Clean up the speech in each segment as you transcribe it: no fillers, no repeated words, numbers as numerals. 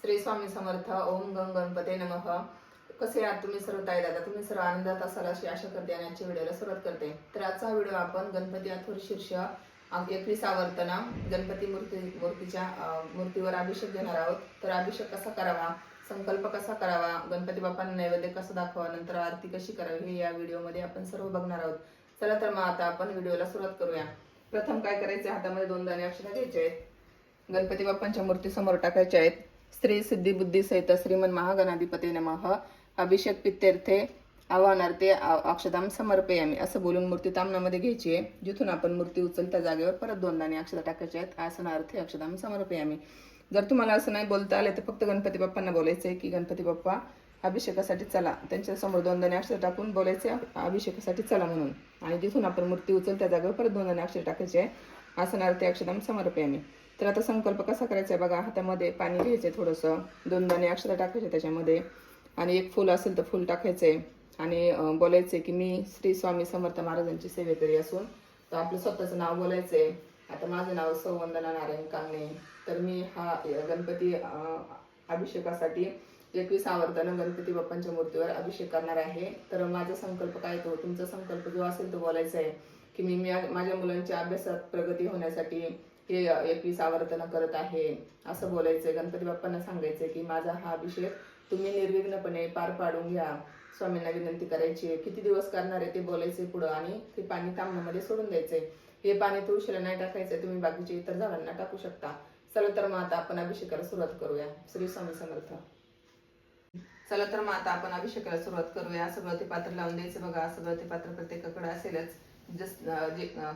श्री स्वामी समर्थ. ओम गंग गणपते नमः. कसे आहात तुम्ही सर्व ताई दादा? तुम्ही सर्व आनंदात असाल अशी आशा करते आणि आजच्या व्हिडिओला सुरुवात करते. तर आजचा व्हिडिओ आपण गणपती अथर्व शीर्ष 21 आवर्तना गणपती मूर्तीच्या मूर्तीवर अभिषेक घेणार आहोत. तर अभिषेक कसा करावा, संकल्प कसा करावा, गणपती बाप्पांना नैवेद्य कसं दाखवा, नंतर आरती कशी करावी हे या व्हिडिओमध्ये आपण सर्व बघणार आहोत. चला तर मग आता आपण व्हिडिओला सुरुवात करूया. प्रथम काय करायचे, हातामध्ये 2 दाणे अक्षता घ्यायचे आहेत. गणपती बाप्पांच्या मूर्ती समोर टाकायच्या आहेत. स्त्री सिद्धी बुद्धी सहित श्रीमन महागणाधिपती नमः. अभिषेक पित्यर्थे आव्हानार्थे अक्षताम समर्पयामी असं बोलून मूर्ती तामनामध्ये घ्यायची आहे. जिथून आपण मूर्ती उचल त्या जागेवर परत 2 दाणे अक्षता टाकायचे आहेत. आसनार्थे अक्षताम समर्पयामी. जर तुम्हाला असं नाही बोलता आले तर फक्त गणपती बाप्पांना बोलायचंय की गणपती बाप्पा अभिषेकासाठी चला. त्यांच्या समोर 2 दाणे अक्षर टाकून बोलायचे अभिषेकासाठी चला म्हणून. आणि जिथून आपण मूर्ती उचल त्या जागेवर परत 2 दाणे अक्षर टाकायचे आहे. आसनार्थे अक्षताम समर्पयामी. तर आता संकल्प कसा करायचा आहे बघा. हातामध्ये पाणी घ्यायचे थोडंसं, 2 दाणे अक्षता टाकायचे त्याच्यामध्ये, आणि एक फूल असेल तर फूल टाकायचंय. आणि बोलायचंय की मी श्री स्वामी समर्थ महाराजांची सेवेकरी असून तर आपलं स्वतःचं नाव बोलायचंय. आता माझं नाव सौ वंदना नारायण कांगणे. तर मी हा गणपती अभिषेकासाठी 21 आवर्तन गणपती बाप्पांच्या मूर्तीवर अभिषेक करणार आहे. तर माझा संकल्प काय, तो तुमचा संकल्प जो असेल तो बोलायचा आहे की मी माझ्या मुलांच्या अभ्यासात प्रगती होण्यासाठी हे 21 आवर्तन करत आहे असं बोलायचंय. गणपती बाप्पांना सांगायचंय की माझा हा अभिषेक तुम्ही निर्विघ्नपणे पार पाडून घ्या. स्वामींना विनंती करायची आहे. किती दिवस करणार आहे ते बोलायचे पुढं, आणि ते पाणी तांब्यामध्ये सोडून द्यायचंय. हे पाणी तुळशीला नाही टाकायचंय, तुम्ही बाकीचे इतर झाडांना टाकू शकता. चला तर मग आता आपण अभिषेकाला सुरुवात करूया. श्री स्वामी समर्थ. चला तर मग आता आपण अभिषेकाला सुरुवात करूया. सगळं ते पात्र लावून द्यायचं बघा. सगळं ते पात्र प्रत्येकाकडे असेलच,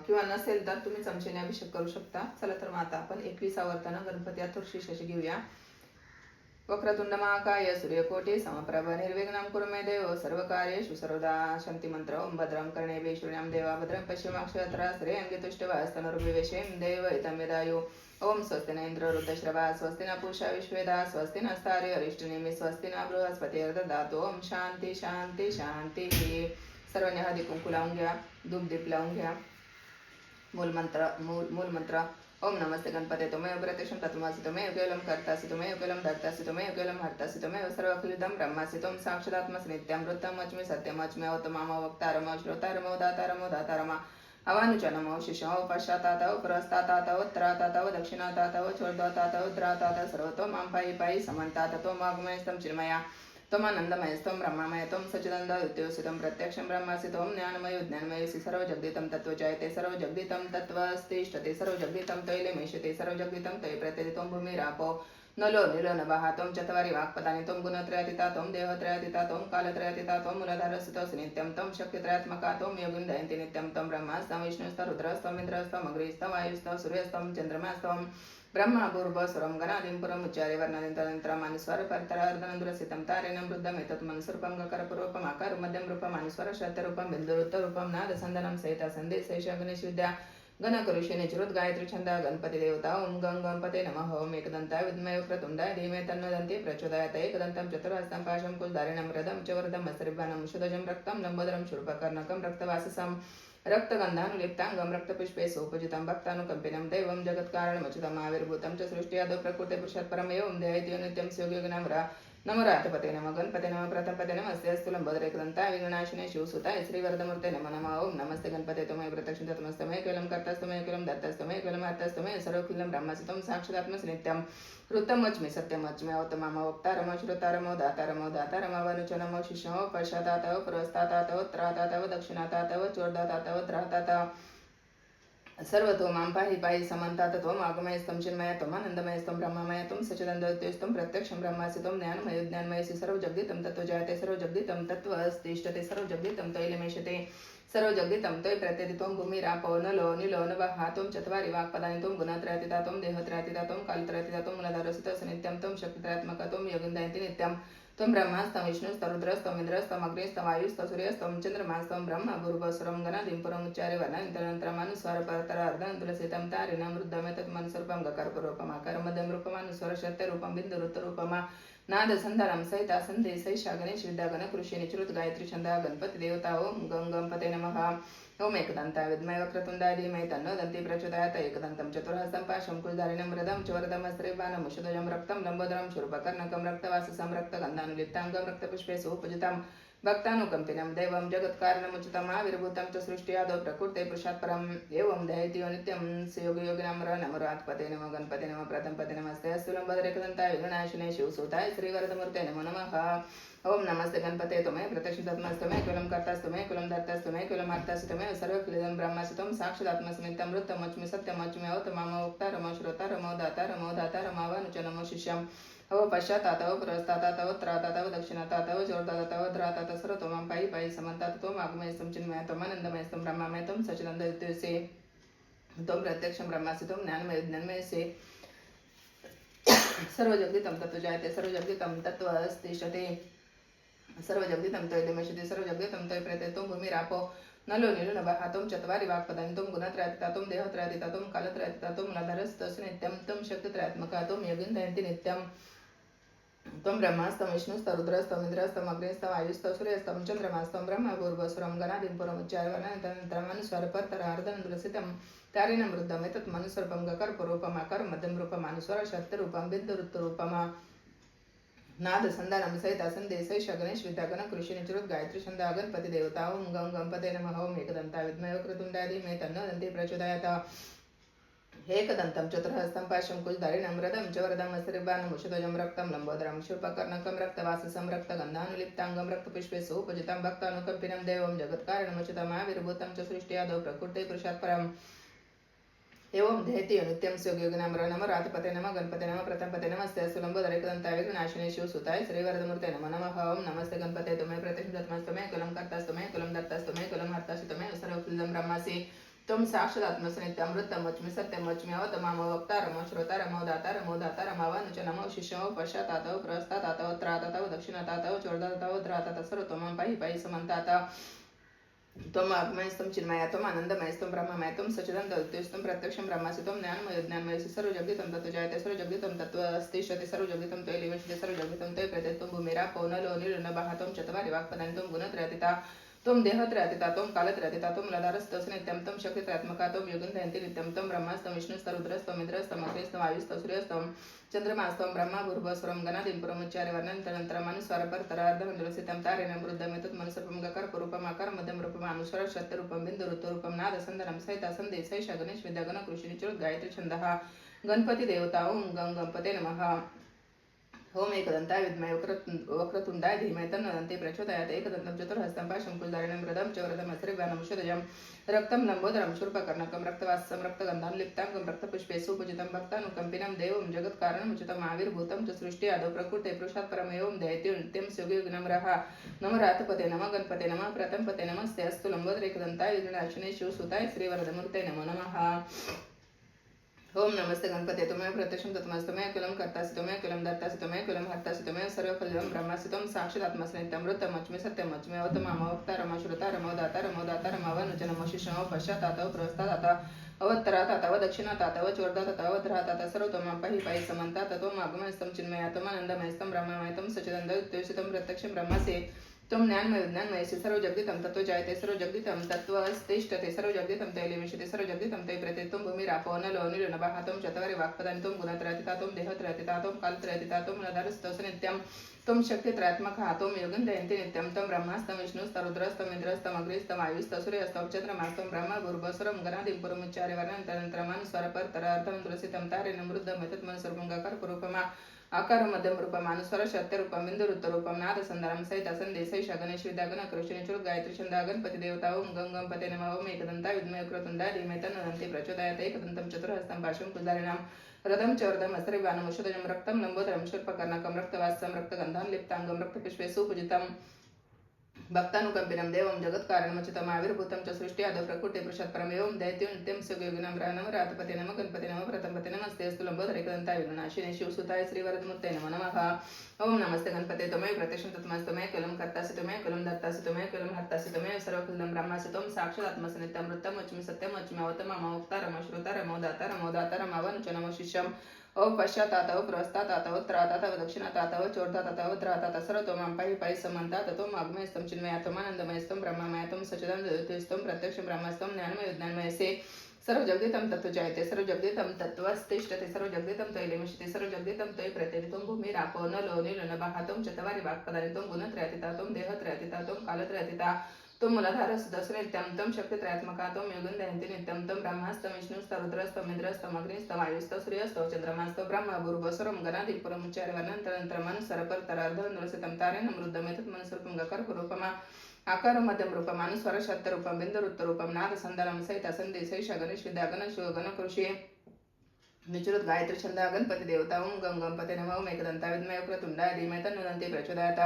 किंवा नसेल तर तुम्ही चमचेने अभिषेक करू शकता. चला तर मग आता आपण 21 आवर्तन गणपती अथर्व शीर्षाची घेऊया. वक्रतुंड महाकाय सूर्यकोटी समप्रभ निर्विघ्नं कुरु मे देव सर्वकार्येषु सर्वदा. शांती मंत्र. ओम भद्रं कर्णेभिः शृणुयाम देवा भद्रं पश्चिमाक्षराः श्रेयं तुष्टवास्तनुर्विवेशें देव इदं यदायु. ओम स्वस्ति न इंद्रो वृद्धश्रवा स्वस्ति न पूषा विश्वेदा स्वस्ति नस्तार्यो अरिष्टनेमि स्वस्ति न बृहस्पतिर्दधातु. ओम शांती शांती शांती. सर्वांनी हळदी कुंकू लावून घ्या, धूप दीप लावून घ्या. मूलमंत्र ओम नमस्ते गणपते त्वमेव प्रत्यक्षं तत्त्वमसि त्वमेव केवलं कर्तासि त्वमेव केवलं धर्तासि त्वमेव केवलं हर्तासि त्वमेव सर्वखिलिदं ब्रह्मासि त्वं साक्षादात्मसि नित्यमृतमच्मि सत्यमच्मि औतमामो वक्तारमो श्रोतारमो दातारमो दातारमा अवानुचनमो शिशो पश्चातातव पुरस्तातातव उत्तरातातव दक्षिणातातव चोर्ध्वतातव उत्तरातातव सर्वतो मां पायी पायी समन्ताततो मागमयस्तं चिन्मया त्वमानंदमयस्त्वं ब्रह्ममय त्वं सच्चिदानन्दविद्योसितं प्रत्यक्षं ब्रह्मासि त्वं ज्ञानमयो ज्ञानमयसि सर्वजगदितं तत्त्वजायते सर्वजगदितं तत्त्वस्तिष्ठते सर्वजगदितं तैलमेषते सर्वजगदितं तै प्रत्यति त्वं भूमिरापो नलो निलो नभः त्वं चत्वारि वाक्पदानि त्वं गुणत्रयातीता त्वं देहत्रयातीता त्वं कालत्रयातीता त्वं मूलधारस्थितोऽसि नित्यं त्वं शक्तित्रयात्मका त्वं योगिन्दयन्ति नित्यं त्वं ब्रह्मास्तं विष्णुस्तं रुद्रस्तं इन्द्रस्तं अग्निस्तं वायुस्तं सूर्यस्तं चन्द्रमास्तं ब्रह्मा भूर्भुवस्वरं गणादिं पुरम् उच्चार्य वर्णनिन्तरन्तरमानुस्वर परतरार्धनन्दुरसितं तारेणं वृद्धम् एतत् मनसरूपं गकरपूर्वकम् आकारं मध्यं रूपम् अनुस्वर शतरूपं बिन्दुरुत्तरूपं नादसन्दनं सहिता सन्देशेष गणेशविद्या गणकरुषिणी चिरुत गायत्री छंद गणपती देवता. ओम गं गणपते नमः. ओम एकदन्ताय विद्महे वक्रतुण्डाय धीमहि तन्नो दन्ती प्रचोदयात्. एकदन्तं चतुर्हस्तं पाशं कुशधारिणं रथं च वरदं हस्तरिभ्यानं शुद्धजं रक्तं लम्बोदरं शूर्पकर्णकं रक्तवाससं रक्तगन्धानुलिप्तांगं रक्तपुष्पे सोपजितं भक्तानुकम्पिनं दैवं जगत्कारणमच्युतम् आविर्भूतं च सृष्टियादौ प्रकृते पुरुषात् परमेवं देहैत्यो नित्यं स्योग्यगणं नमो रातपते नमः गणपते नमः प्रथमपते नमस्ते अस्तु लंबोदरे एकदन्ताय विघ्नाशिने शिवसुताय श्रीवरदमूर्ते नमो नमः. ओम नमस्ते गणपते त्वमेव प्रत्यक्षं तत्त्वमस्तमेव केवलं कर्तास्तमेव केवलं धर्तास्तमेव केवलं हर्तास्तमेव सर्वखिलं ब्रह्मासि त्वं साक्षादात्मसि नित्यं ऋतमच्मि सत्यमच्मि औतमामो वक्तारमो श्रोतारमो दातारमो दातारमो वनुचनमो शिशो पश्चातातव पुरस्तातातव उत्तरातातव दक्षिणातातव चोर्धातातव त्रातातव सर्वतो मां पाहि पाहि समन्तात त्वम् आगमयस्तं चिन्मय त्वमानन्दमयस्तं ब्रह्ममय त्वं सच्चिदानन्दविद्योस्तं प्रत्यक्षं ब्रह्मासि त्वं ज्ञानमयो ज्ञानमयसि सर्वजगदितं तत्त्वजायते सर्वजगदितं तत्त्वस्तिष्ठते सर्वजगदितं तैलमेषते सर्वजगदितं तै प्रत्यति त्वं भूमिरापो नलो निलो नभः त्वं चत्वारि वाक्पदानि त्वं गुणत्रयातीता त्वं देहत्रयातीता त्वं कालत्रयातीता त्वं मूलधारस्थितोऽसि नित्यं त्वं शक्तित्रयात्मका त्वं योगिन्दयन्ति नित्यं त्वं ब्रह्मास्तं विष्णुस्तं रुद्रस्तं इन्द्रस्तं अग्निस्तं वायुस्तं सूर्यस्तं चन्द्रमास्तं ब्रह्म भूर्भुवस्वरं गणादिं पुरम् उच्चार्य वर्णनिन्तरन्तरमनुस्वर परतरार्धनन्दुलसितं तारिणं वृद्धमेतत् मनसरूपं गकारपूर्वकम् आकारं मध्यं रूपमनुस्वर शक्तिरूपं बिन्दुरुत्तरूपमा नादसन्धानं सहिता सन्देशैषा गणेशविद्या गणकृषिणी चिरुत गायत्री छंदा गणपती देवता. ओम गं गणपते नमः. ओम एकदन्ताय विद्महे वक्रतुण्डाय धीमहि तन्नो दन्ति प्रचोदयात् एकदन्तं चतुर्हस्तं पाशं कुशधारिणं मृदं चोरदमस्त्रीबाणं उषधोजं रक्तं लम्बोदरं शूर्पकर्णकं रक्तवाससं रक्तगन्धानुलिप्ताङ्गं रक्तपुष्पे सुपूजितं भक्तानुकम्पिनं देवं जगत्कारणमुचितमाविर्भूतं च सृष्ट्यादौ प्रकृते पुरुषात् परम् एवं दयति यो नित्यं योगियोगिनां नमो रात्पते नमो गणपते नमो प्रथमपते नमस्ते अस्तु लम्बोदरेकदन्ताय विघ्नाशिने शिवसुताय श्रीवरदमूर्ते नमो नमः। ओम नमस्ते गणपते तुम्हें प्रत्यक्षात्मस्तमे कुलं कर्तास्तमे कुलं दत्तस्तमे कुलं अर्थास्तमे सर्वक्लिदं ब्रह्मसितं साक्षादात्मस्मितं मृतमच्मि सत्यमच्मि अवतमामोक्तारमो श्रोतारमो दातारमो दातारमावनुचनमो शिष्यम् अव पश्चातातव पुरस्तातातव त्रातातव दक्षिणातातव जोरदातातव ध्रातात सर्वतोमां पायी पायी समन्तात त्वम् आगमयस्तं चिन्मयत्वम् आनन्दमयस्तं ब्रह्ममयत्वं सच्चिदानन्दयुक्तसे त्वं प्रत्यक्षं ब्रह्मासितं ज्ञानमय ज्ञानमयसे सर्वजगदितं तत्त्वजायते सर्वजगदितं तत्त्वस्तिष्ठते सर्वजगदितं तैलमयते सर्वजगदितं तै प्रत्येतं भूमिरापो नलो नीलो नभः त्वं चत्वारि वाक्पदानि त्वं गुणत्रयातीता त्वं देहत्रयातीता त्वं कालत्रयातीता त्वं मूलाधारस्तस्य नित्यं त्वं शक्तित्रयात्मका त्वं योगिन्दयन्ति नित्यं त्वं ब्रह्मास्तं विष्णुस्तं रुद्रस्तं इन्द्रस्तं अग्निस्तं वायुस्तं सूर्यस्तं चन्द्रमास्तं ब्रह्म पूर्वस्वरं गणादिं पुरमुच्चारवर्णनन्तरमनुस्वरपर्तरार्धनन्दुरसितं तारिणं वृद्धम् एतत् मनुस्वरूपं गकर्परूपम् आकारं मध्यं रूपम् अनुस्वरशक्तिरूपं बिन्दुरुत्तरूपम् नाद संदानम सहित संदेश गणेश विद्या गण कृषि निचरुत गायत्री छंदा गणपति देवता ओम गं गणपते नमः ओम एकदन्ताय विद्महे वक्रतुण्डाय धीमहि तन्नो दन्ति प्रचोदयात् एकदन्तं चतुर्हस्तं पाशं कुशधारिणं रदं च वरदं हस्तरिबाणं उषधोजं रक्तं लम्बोदरं शूर्पकर्णकं रक्तवाससं रक्तगन्धानुलिप्ताङ्गं रक्तपुष्पे सुपूजितं भक्तानुकम्पिनं देवं जगत्कारणमुचितमाविर्भूतं च सृष्ट्यादौ प्रकृते पुरुषात् परम् एवं ध्येति नित्यं योगियोगिनां नमो रातपते नमः गणपते नमः प्रथमपते नमस्ते अस्तु लम्बोदरेकदन्ताय विघ्नाशिने शिवसुताय श्रीवरदमूर्ते नमो नमः। ओम नमस्ते गणपते तुम्हें प्रत्यक्षात्मस्तमे कुलं कर्तास्तमे कुलं दत्तस्तमे कुलं हर्तास्तमे सर्वक्लिदं ब्रह्मासि त्वं साक्षादात्मसनित्यमृतमच्मि सत्यमच्मि अवतमामो वक्तारमो श्रोतारमो दातारमो शिष्यमो पश्चातातव प्रस्तातातव त्रातातव दक्षिणातातव चोरदातातव ध्रातातव सर्वतोमां पाहि पाहि समन्तात त्वम् आत्मयस्तं चिन्मयत्वम् आनन्दमयस्तं ब्रह्ममयत्वं सच्चिदानन्दयुक्तस्तं प्रत्यक्षं ब्रह्मासितं ज्ञानमय ज्ञानमयस्य सर्वजगदितं तत्त्वजायते सर्वजगदितं तत्त्वस्तिष्ठते सर्वजगदितं तैलमयते सर्वजगदितं तै प्रत्येत्वं भूमिरापो नलो नीलो त्वं चत्वारि वाक्पदानि त्वं गुणत्रयातीता त्वं देहत्रयातीता त्वं कालत्रयातीता त्वं मूलाधारस्तस्य नित्यं त्वं शक्तित्रयात्मका त्वं योगिन्दयन्ति नित्यं त्वं ब्रह्मास्तं विष्णुस्तं रुद्रस्तं इन्द्रस्तं अग्निस्तं वायुस्तं सूर्यस्तं चन्द्रमास्तं ब्रह्मा भूर्भुवस्वरं गणादिं पुरमुच्चार्य वर्णनन्तरं अनुस्वारपर्तरार्धनन्दुरसितं तारेण वृद्धम् एतत् मनुस्वरूपं गकर्परूपम् आकारं मध्यं रूपम् अनुस्वरशक्तिरूपं बिन्दुरुत्तरूपं नादसन्दनं सहिता सन्देशैष गणेश विद्या गण कृषि निचरुत गायत्री छन्दः गणपति देवता ओम गं गणपते नमः। ओम एकदन्ताय विद्महे वक्रतुण्डाय धीमहि तन्नो दन्ति प्रचोदयात् एकदन्तं चतुर्हस्तं पाशं कुशधारिणं मृदं च वरदं हस्तरिबाणं उषधोजं रक्तं लम्बोदरं शूर्पकर्णकं रक्तवाससं रक्तगन्धानुलिप्ताङ्गं रक्तपुष्पे सुपूजितं भक्तानुकम्पिनं देवं जगत्कारणमुचितमाविर्भूतं च सृष्ट्यादौ प्रकृते पुरुषात् परम् एवं दयति नित्यं योगियोगिनां नमो रातपते नमः गणपते नमः प्रथमपते नमस्ते अस्तु लम्बोदरेकदन्ताय विघ्नाशिने शिवसुताय श्रीवरदमूर्ते नमो नमः। ओम नमस्ते गणपते तुम्हें प्रत्यक्षं तत्त्वमस्तमे कुलं कर्तासितमे कुलं दत्तासितमे कुलं हर्तासितमे सर्वफलिदं ब्रह्मासितं साक्षादात्मसनित्यं मृतमच्मि सत्यमच्मि अवतमामो वक्तारमो श्रोतारमो दातारमावनुचनमो शिष्यमो पश्चातातव प्रस्तातातव अवत्रातातव दक्षिणातातव चोरदातातव ध्रातातव सर्वतोमां पाहि पाहि समन्तात त्वम् आगमयस्तं चिन्मयत्वम् आनन्दमयस्तं ब्रह्ममयत्वं सच्चिदानन्दयुक्तस्तं प्रत्यक्षं ब्रह्मसि त्वं ज्ञानमय विज्ञानमयस्य सर्वजगदितं तत्त्वजायते सर्वजगदितं तत्त्वस्तिष्ठते सर्वजगदितं तैलमयते सर्वजगदितं तै प्रत्येत्वं भूमिरापो नलो नीलो नभः त्वं चत्वारि वाक्पदानि त्वं गुणत्रयातीता त्वं देहत्रयातीता त्वं कालत्रयातीता त्वं मूलाधारस्तस्य नित्यं त्वं शक्तित्रयात्मकः त्वं योगिन्दयन्ति नित्यं त्वं ब्रह्मास्तं विष्णुस्तं रुद्रस्तं इन्द्रस्तं अग्निस्तं वायुस्तं सूर्यस्तं चन्द्रमास्तं ब्रह्म भूर्भुवस्वरं गणादिं पुरमुच्चार्य वर्णनन्तरमनुस्वरपर्तरार्धनन्दुरसितं तारेण वृद्धम् एतत् मनुस्वरूपं गकर्परूपम् आकारं मध्यं रूपम् अनुस्वरशक्तिरूपं बिन्दुरुत्तरूपं नादसन्दनं सहित संदेशैष गणेश विद्या गण कृषि निचरुत गायत्री छन्दः गणपति देवता ओम गं गणपते नमः। ओम एकदन्ताय विद्महे वक्रतुण्डाय धीमहि तन्नो दन्ति प्रचोदयात् एकदन्तं चतुर्हस्तं पाशं कुशधारिणं रदं च वरदं हस्तरिबाणं उषधोजं रक्तं लम्बोदरं शूर्पकर्णकं रक्तवाससं रक्तगन्धानुलिप्ताङ्गं रक्तपुष्पे सुपूजितं भक्तानुकम्पिनं देवं जगत्कारणमुचितमाविर्भूतं च सृष्ट्यादौ प्रकृते पुरुषात् परम् एवं दयति नित्यं योगियोगिनां नमो रातपते नमः गणपते नमः प्रथमपते नमस्ते अस्तु लम्बोदरेकदन्ताय विघ्नाशिने शिवसुताय श्रीवरदमूर्ते नमो नमः। ओम नमस्ते गणपते त्वमेव प्रत्यक्षं तत्त्वमस्तमे कुलं कर्तासितमे कुलं दत्तासितमे कुलं हर्तासितमे सर्वफलिदं ब्रह्मासितं साक्षादात्मसनित्यं मृतमच्मि सत्यमच्मि अवतमामो वक्तारमो श्रोतारमो दातारमावनुचनमो शिष्यम् पश्चातात प्रस्तातात त्रातात दक्षिणातात चोर्धातात त्रातात सर्वतोमां पाहि पाहि समन्तात ततो माग्मयस्तं चिन्मयात्म आनंदमयस्तं ब्रह्ममयतं सच्चिदानंदयुक्तं प्रत्यक्षं ब्रह्मस्तं ज्ञानमय विज्ञानमयसे सर्व जगदितं तत्व जयते सर्व जगदितं तत्त्वस्तिष्ठते सर्व जगदितं तैलमिषते सर्व जगदितं तै प्रतिनितं भूमिरापो नलो नीलो नभः चत्वारि वाक्पदानि त्वं गुणत्रयातीता त्वं देहत्रयातीता त्वं कालत्रयातीता त्वं मूलाधार सुदर्शन नित्यं त्वं शक्तित्रयात्मका त्वं योगन्धयन्ति नित्यं त्वं ब्रह्मास्तं विष्णुस्तं रुद्रस्तं इन्द्रस्तं अग्निस्तं वायुस्तं सूर्यस्तं चन्द्रमास्तं ब्रह्म भूर्भुवस्वरं गणाधिपुरमुच्चार्य वर्णन्तरन्तरमनुसरपर्तरार्धनुरसितं तारेण मृद्धमेतत् मनस्वरूपं गकर्परूपमा आकार मध्यम रूपम अनुस्वर शब्द रूपम बिंदुरुत्त रूपम नाद संदलम सहित संदेश गणेश विद्या गणेश गण कृषी निचुरत गायत्री छंद गणपति देवता ओम गंग गणपति नमः ओम एकदंता विद्महे वक्रतुंडाय धीमहि तन्नो दन्ति प्रचोदयात्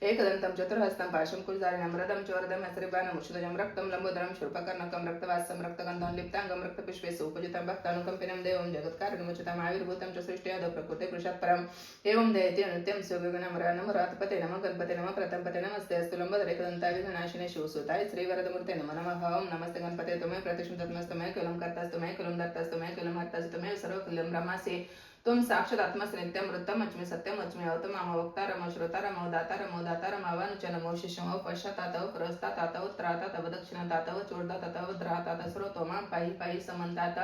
एकदन्तं चतुर्हस्तं पाशं कुलधारिणं रदं चोरदं हस्रिबाणं उषितजं रक्तं लम्बोदरं शूर्पकर्णकं रक्तवासं रक्तगन्धं लिप्ताङ्गं रक्तपुष्पे सुपूजितं भक्तानुकम्पिनं देवं जगत्कारणमुचितम् आविर्भूतं च सृष्ट्यादौ प्रकृते पुरुषात् परम् एवं दयति नित्यं सुगगणं नमो रातपते नमः गणपते नमः प्रथमपते नमस्ते अस्तु लम्बोदर एकदन्ताय विघ्ननाशिने शिवसुताय श्रीवरदमूर्ते नमो नमः ओम नमस्ते गणपते त्वमेव प्रतिष्ठितं तत्मस्तमय कुलं कर्तास्तमय कुलं दत्तास्तमय कुलं हर्तास्तमय सर्वकुलं ब्रह्मासि तुम साक्षात आत्मस्य नित्यं वृत्तम अच्मि सत्यम अच्मि अवतम वक्तारम श्रोतारम दातारम दातारम अवनुचनमो शिशम पश्चातातव प्रस्तातातव त्रातातव दक्षिणातातव चोर्धातातव द्रातातव सर्वतोमां पाहि पाहि समन्तात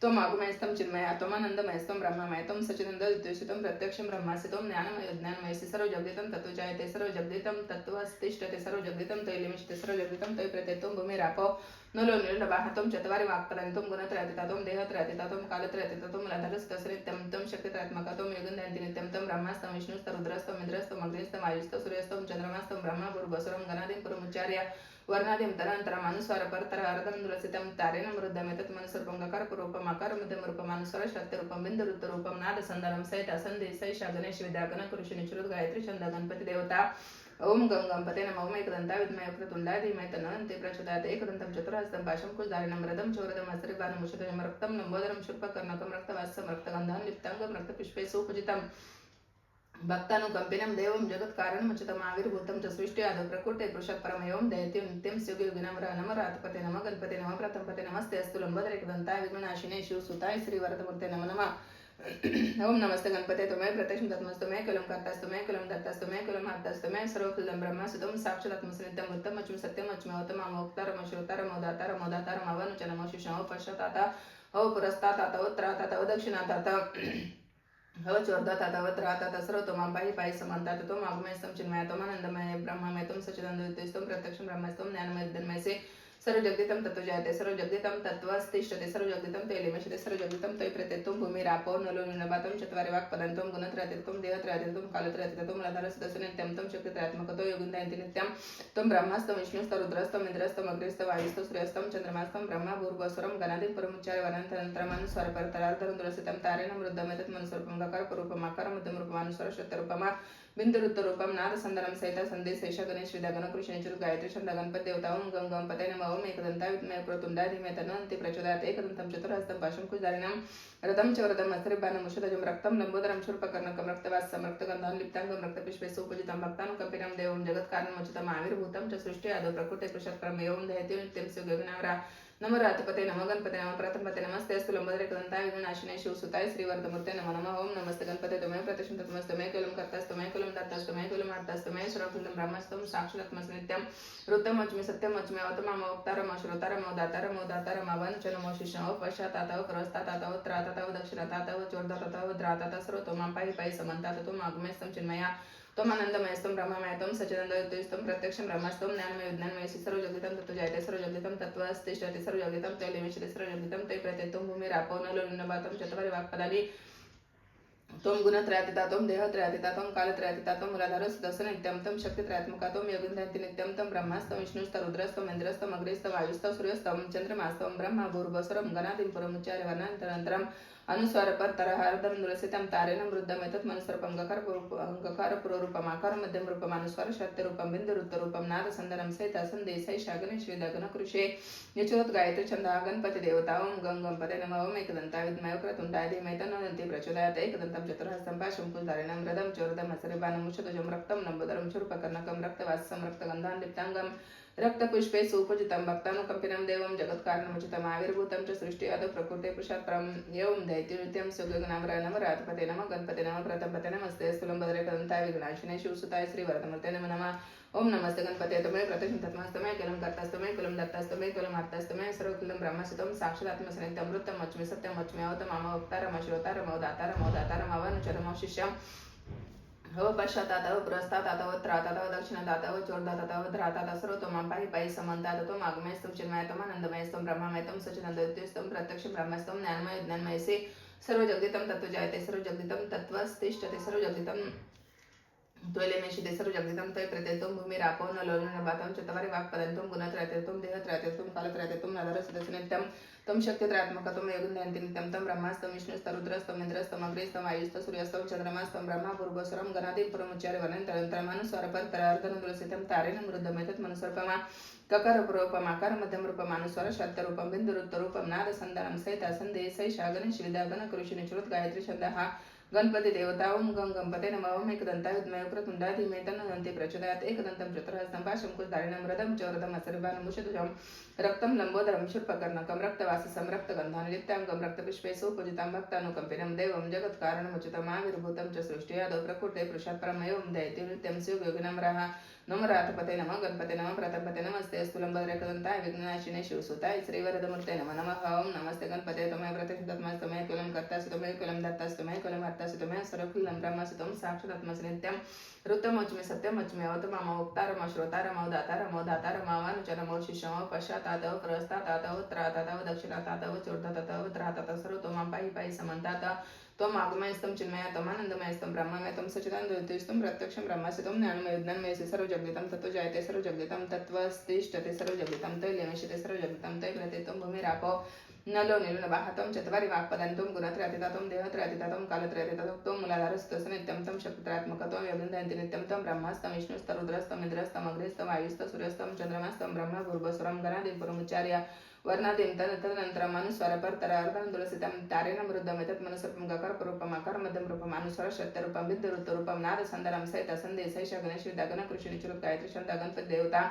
त्वं आगमयस्तं चिन्मय त्वमानन्दमयस्तं ब्रह्ममय त्वं सच्चिदानन्दयुक्तं प्रत्यक्षं ब्रह्मासि त्वं ज्ञानमय विज्ञानमयसि सर्व जगदितं तत्त्वजायते सर्व जगदितं तत्त्वस्तिष्ठते सर्व जगदितं तैलमिषते सर्व जगदितं तै प्रत्येत्वं भूमिरापो नलो नीलनभः त्वं चत्वारि वाक्पदानि त्वं गुणत्रयातीता त्वं देहत्रयातीता त्वं कालत्रयातीता त्वं मूलाधारस्तस्य नित्यं त्वं शक्तित्रयात्मका त्वं योगन्धयन्ति नित्यं त्वं ब्रह्मास्तं विष्णुस्तं रुद्रस्तं इन्द्रस्तं अग्निस्तं वायुस्तं सूर्यस्तं चन्द्रमास्तं ब्रह्म भूर्भुवस्वरं गणादिं पुरमुच्चार्य वर्णादिं तरान्तरम् अनुस्वार परतर अर्धनुरसितं तारेण मृद्धमेतत् मनस्वरूपं गकारपूर्वकम् आकारमध्यमरूपम् अनुस्वर शक्तिरूपं बिन्दुरुत्तरूपं नादसन्दनं सहित संदेश गणेश विद्या गणकृषि निचुरत गायत्री छंद गणपति देवता ओम गंग गणपते नमः ओम एकदंता विद्महे वक्रतुंडाय धीमहि तन्नो दन्ति प्रचोदयात् एकदन्तं चतुर्हस्तं पाशं कुलधारिणं रदं चोरदं हस्रिबाणं उषितजं रक्तं लम्बोदरं शूर्पकर्णकं रक्तवासं रक्तगन्धं लिप्ताङ्गं रक्तपुष्पे सुपूजितं भक्तानुकंपिनं देवं जगत्कारणमुचितम् आविर्भूतं च सृष्ट्यादौ प्रकृते पुरुषात् परम् एवं दयति नित्यं सुयोगिनं नमो रातपते नमः गणपते नमः प्रथमपते नमस्ते अस्तु लम्बोदर एकदन्ताय विघ्ननाशिने शिवसुताय श्रीवरदमूर्ते नमो नमः ओम नमस्ते गणपते त्वमेव प्रत्यक्षं तत्मस्तमय कुलं कर्तास्तमय कुलं दत्तास्तमय कुलं हर्तास्तमय सर्वकुलं ब्रह्मसुतं साक्षात् आत्मस्य नित्यं वृत्तम् अच्मि सत्यम् अच्मि अवतमं वक्तारं श्रोतारं दातारं दातारं अवनुचनमो शिशमो पश्चातात् पुरस्तातात् त्रातात् दक्षिणातात् चोर्धातात् त्रातात् सर्वतोमां पाहि पाहि समन्तात त्वं आगमयस्तं चिन्मय त्वमानन्दमय ब्रह्ममय त्वं सच्चिदानन्दयुक्तं प्रत्यक्षं ब्रह्मस्तं ज्ञानमय विज्ञानमयसे सर्व जगदितं तत्त्वजायते सर्व जगदितं तत्त्वस्तिष्ठते सर्व जगदितं तैलमिषते सर्व जगदितं तै प्रत्येत्वं भूमिरापो नलो नीलनभः चत्वारि वाक्पदानि त्वं गुणत्रयातीतं त्वं देहत्रयातीतं त्वं कालत्रयातीतं त्वं मूलाधारस्तस्य नित्यं त्वं शक्तित्रयात्मकतो योगन्धयन्ति नित्यं त्वं ब्रह्मास्तं विष्णुस्तं रुद्रस्तं इन्द्रस्तं अग्निस्तं वायुस्तं सूर्यस्तं चन्द्रमास्तं ब्रह्म भूर्भुवस्वरं गणादिं पुरमुच्चार्य वर्णन्तरन्तरमनुस्वर परतरार्धनुरसितं तारेण मृद्धमेतत् मनस्वरूपं गकारपूर्वकम् आकारमध्यमरूपम् अनुस्वर शक्तिरूपमा बिन्दुरुत्तरूपं नादसन्दनं सहित संदेश गणेश विद्या गणकृषि निचुरत गायत्री छंद गणपति देवता ओम गंग गणपते नमः ओम एकदन्ता विद्महे वक्रतुंडाय धीमहि तन्नो दन्ति प्रचोदयात् एकदन्तं चतुर्हस्तं पाशं कुलधारिणं रदं चोरदं हस्रिबाणं उषितजं रक्तं लम्बोदरं शूर्पकर्णकं रक्तवासं रक्तगन्धं लिप्ताङ्गं रक्तपुष्पे सुपूजितं भक्तानुकंपिनं देवं जगत्कारणमुचितम् आविर्भूतं च सृष्ट्यादौ प्रकृते पुरुषात् परम् एवं दयति नित्यं सुयोगिनं नमो रातपते नमः गणपते नमः प्रथमपते नमस्ते अस्तु लम्बोदर एकदन्ताय विघ्ननाशिने शिवसुताय श्रीवरदमूर्ते नमो नमः ओम नमस्ते गणपते त्वमेव प्रतिष्ठितं तत्मस्तमय कुलं कर्तास्तमय कुलं दत्तास्तमय कुलं हर्तास्तमय सर्वकुलं ब्रह्मस्तं साक्षात् आत्मस्य नित्यं वृत्तम् अच्मि सत्यम् अच्मि अवतमं वक्तारं श्रोतारं दातारं अवनुचनमो शिशमो पश्चातात् प्रस्तातात् त्रातात् दक्षिणातात् चोर्धातात् द्रातात् सर्वतोमां पाहि पाहि समन्तात त्वम् आगमयस्तं चिन्मया त्वमानन्दमयस्तं ब्रह्ममय त्वं सच्चिदानन्दयुक्तं प्रत्यक्षं ब्रह्मस्तं ज्ञानमय विज्ञानमयसि सर्व जगदितं तत्त्वजायते सर्व जगदितं तत्त्वस्तिष्ठते सर्व जगदितं तैलमिषते सर्व जगदितं तै प्रत्येत्वं भूमिरापो नलो नीलनभः चत्वारि वाक्पदानि त्वं गुणत्रयातीता त्वं देहत्रयातीता त्वं कालत्रयातीता त्वं मूलाधारस्तस्य नित्यं त्वं शक्तित्रयात्मका त्वं योगन्धयन्ति नित्यं त्वं ब्रह्मास्तं विष्णुस्तं रुद्रस्तं इन्द्रस्तं अग्निस्तं वायुस्तं सूर्यस्तं चन्द्रमास्तं ब्रह्म भूर्भुवस्वरं गणादिं पुरमुच्चार्य वर्णन्तरन्तरम् अनुस्वार परतरः अर्धनुरसितं तारेण मृद्धमेतत् मनस्वरूपं गकारपूर्वरूपम् आकारमध्यमरूपम् अनुस्वार शक्तिरूपं बिन्दुरुत्तरूपं नादसन्दनं सहित संदेश गणेश विद्या गणकृषे निचुरत गायत्री छंद गणपति देवता ओम गंग गणपते नमः ओम एकदन्ताय विद्महे वक्रतुंडाय धीमहि तन्नो दन्ति प्रचोदयात् एकदन्तं चतुर्हस्तं पाशं कुलधारिणं रदं चोरदं हस्रिबाणं उषितजं रक्तं लम्बोदरं शूर्पकर्णकं रक्तवासं रक्तगन्धं लिप्ताङ्गं रक्तपुष्पे सुपूजितं भक्तानुकंपिनं देवं जगत्कारणमुचितम् आविर्भूतं च सृष्टि आदौ प्रकृते पुरुषात् परं एवं दैत्यनित्यं सुगगनामराय नमः राधपते नमः गणपते नमः प्रतपते नमस्ते स्थूलंबदरे कदंताय विघ्नाशिने शिवसुताय श्रीवरदमूर्ते नमः नमः। ओम नमस्ते गणपते तमे प्रत्यक्षं तत्मस्तमे कुलं कर्तास्तमे कुलं दत्तास्तमे कुलं अर्थास्तमे सर्वकुलं ब्रह्मसितं साक्षादात्मसनित्यं अमृतं मच्मे सत्यं मच्मे अवतमाम अवतारम श्रोतारम अवदातारम अवदातारम अवनुचरम शिष्यम हो पश्चातातव पुरस्तातातव त्रातातव दक्षिणतातव चोरदातातव धरातातव सर्वतोमां पाहि पाहि समन्तातव आगमयस्तं चिन्मयतं आनंदमयस्तं ब्रह्ममयतं सच्चिदानंदयुक्तं प्रत्यक्षं ब्रह्मस्तं ज्ञानमय ज्ञानमयसे सर्वजगदितं तत्त्वजायते सर्वजगदितं तत्त्वस्तिष्ठते सर्वजगदितं त्वयलेमेशिते सर्वजगदितं त्वयि प्रत्ययतं भूमिरापो न लोलनबातं चत्वारि वाक्पदन्तं गुणत्रयतेतं देहत्रयतेतं कालत्रयतेतं नदरसदसनित्यं तं शक्तित्रयात्मकतं योगन्धयन्तिनित्यं तं ब्रह्मास्तं विष्णुस्तरुद्रस्तं इन्द्रस्तं अग्रेस्तं आयुस्तं सूर्यस्तं चन्द्रमास्तं ब्रह्मा पूर्वस्वरं गणादिं पुरमुच्चार्य वर्णन्तरन्तरमनुस्वरपरतरार्धनन्दुलसितं तारेण मृद्धमेतत् मनुस्वरपमा ककाररूपम आकार मध्यम रूपम अनुस्वर शब्दरूपम बिंदुरूपम नाद संधानम सहिता संधे सैषा गणेश विद्या गण कृषि निश्रुत गायत्री छंद हा गणपति देवता ओम गं गणपते नमः ओम एकदंता विद्महे वक्रतुंडा धीमहि तन्नो दन्ति प्रचोदयात् एकदन्तं चतुर्हस्तं पाशंकुशधारिणं रदं चौरदं असर्वाणं मुषध्वजं रक्तं लंबोदरं शूर्पकर्णकं रक्तवाससं रक्तगन्धान् लिप्ताङ्गं रक्तपुष्पे सुपूजितं भक्तानुकंपिनं देवं जगत्कारणमुचितम् आविर्भूतं च सृष्टियादौ प्रकृते पुरुषात् परमं दैत्यं नित्यं शिवयोगिनं रः नमो राधपते नमः गणपते नमः प्रतपते नमस्ते स्थूलंबदरेकदंताय विघ्ननाशिने शिवसुताय श्रीवरदमूर्ते नमः नमः ओम नमस्ते गणपते तमय प्रत्यक्षतमस्तमय कुलं कर्तास्तमय कुलं दत्तास्तमय कुलं अर्थास्तमय सर्वकुलं ब्रह्मस्तम साक्षादात्मसनित्यं ऋतमोचमे सत्यमोचमे अवतमाम अवक्तारम श्रोतारम अवदातारम अवदातारम अवानुचरम शिष्यम पश्चातातव पुरस्तातातव त्रातातव दक्षिणातातव चोरतातातव त्रातातव सर्वतोमां पाहि पाहि समन्तातः त्वम् आगमयस्तं चिन्मयतं आनन्दमयस्तं ब्रह्ममयतं सच्चिदानन्दयुक्तं प्रत्यक्षं ब्रह्मस्थितं ज्ञानमय ज्ञानमयस्य सर्वजगदितं तत्त्वजायते सर्वजगदितं तत्त्वस्तिष्ठते सर्वजगदितं तैलेमेशिते सर्वजगदितं तैप्रत्ययतं भूमिरापो नलो निलुनबाहतं चत्वारि वाक्पदन्तं गुणत्रयातीतं देहत्रयातीतं कालत्रयातीतं त्वं मूलाधारस्तस्य नित्यं तं शक्तित्रयात्मकत्वं योगन्धयन्ति नित्यं तं ब्रह्मास्तं विष्णुस्तं रुद्रस्तं इन्द्रस्तं अग्रेस्तं आयुस्तं सूर्यस्तं चन्द्रमास्तं ब्रह्म भूर्भुवस्वरं गणादिं पुरमुच्चार्य वर्णादिं तदनन्तरम् अनुस्वरपरतरार्धनन्दुलसितं तारेण मृद्धमेतत् मनुस्वरूपं गकाररूपम् आकारमध्यं रूपम् अनुस्वर शक्तिरूपं बिन्दुरूपं नादसन्दरं सहित संधे सैषा गणेश विद्या गण कृषि निश्रुत गायत्री छंद गणपति देवता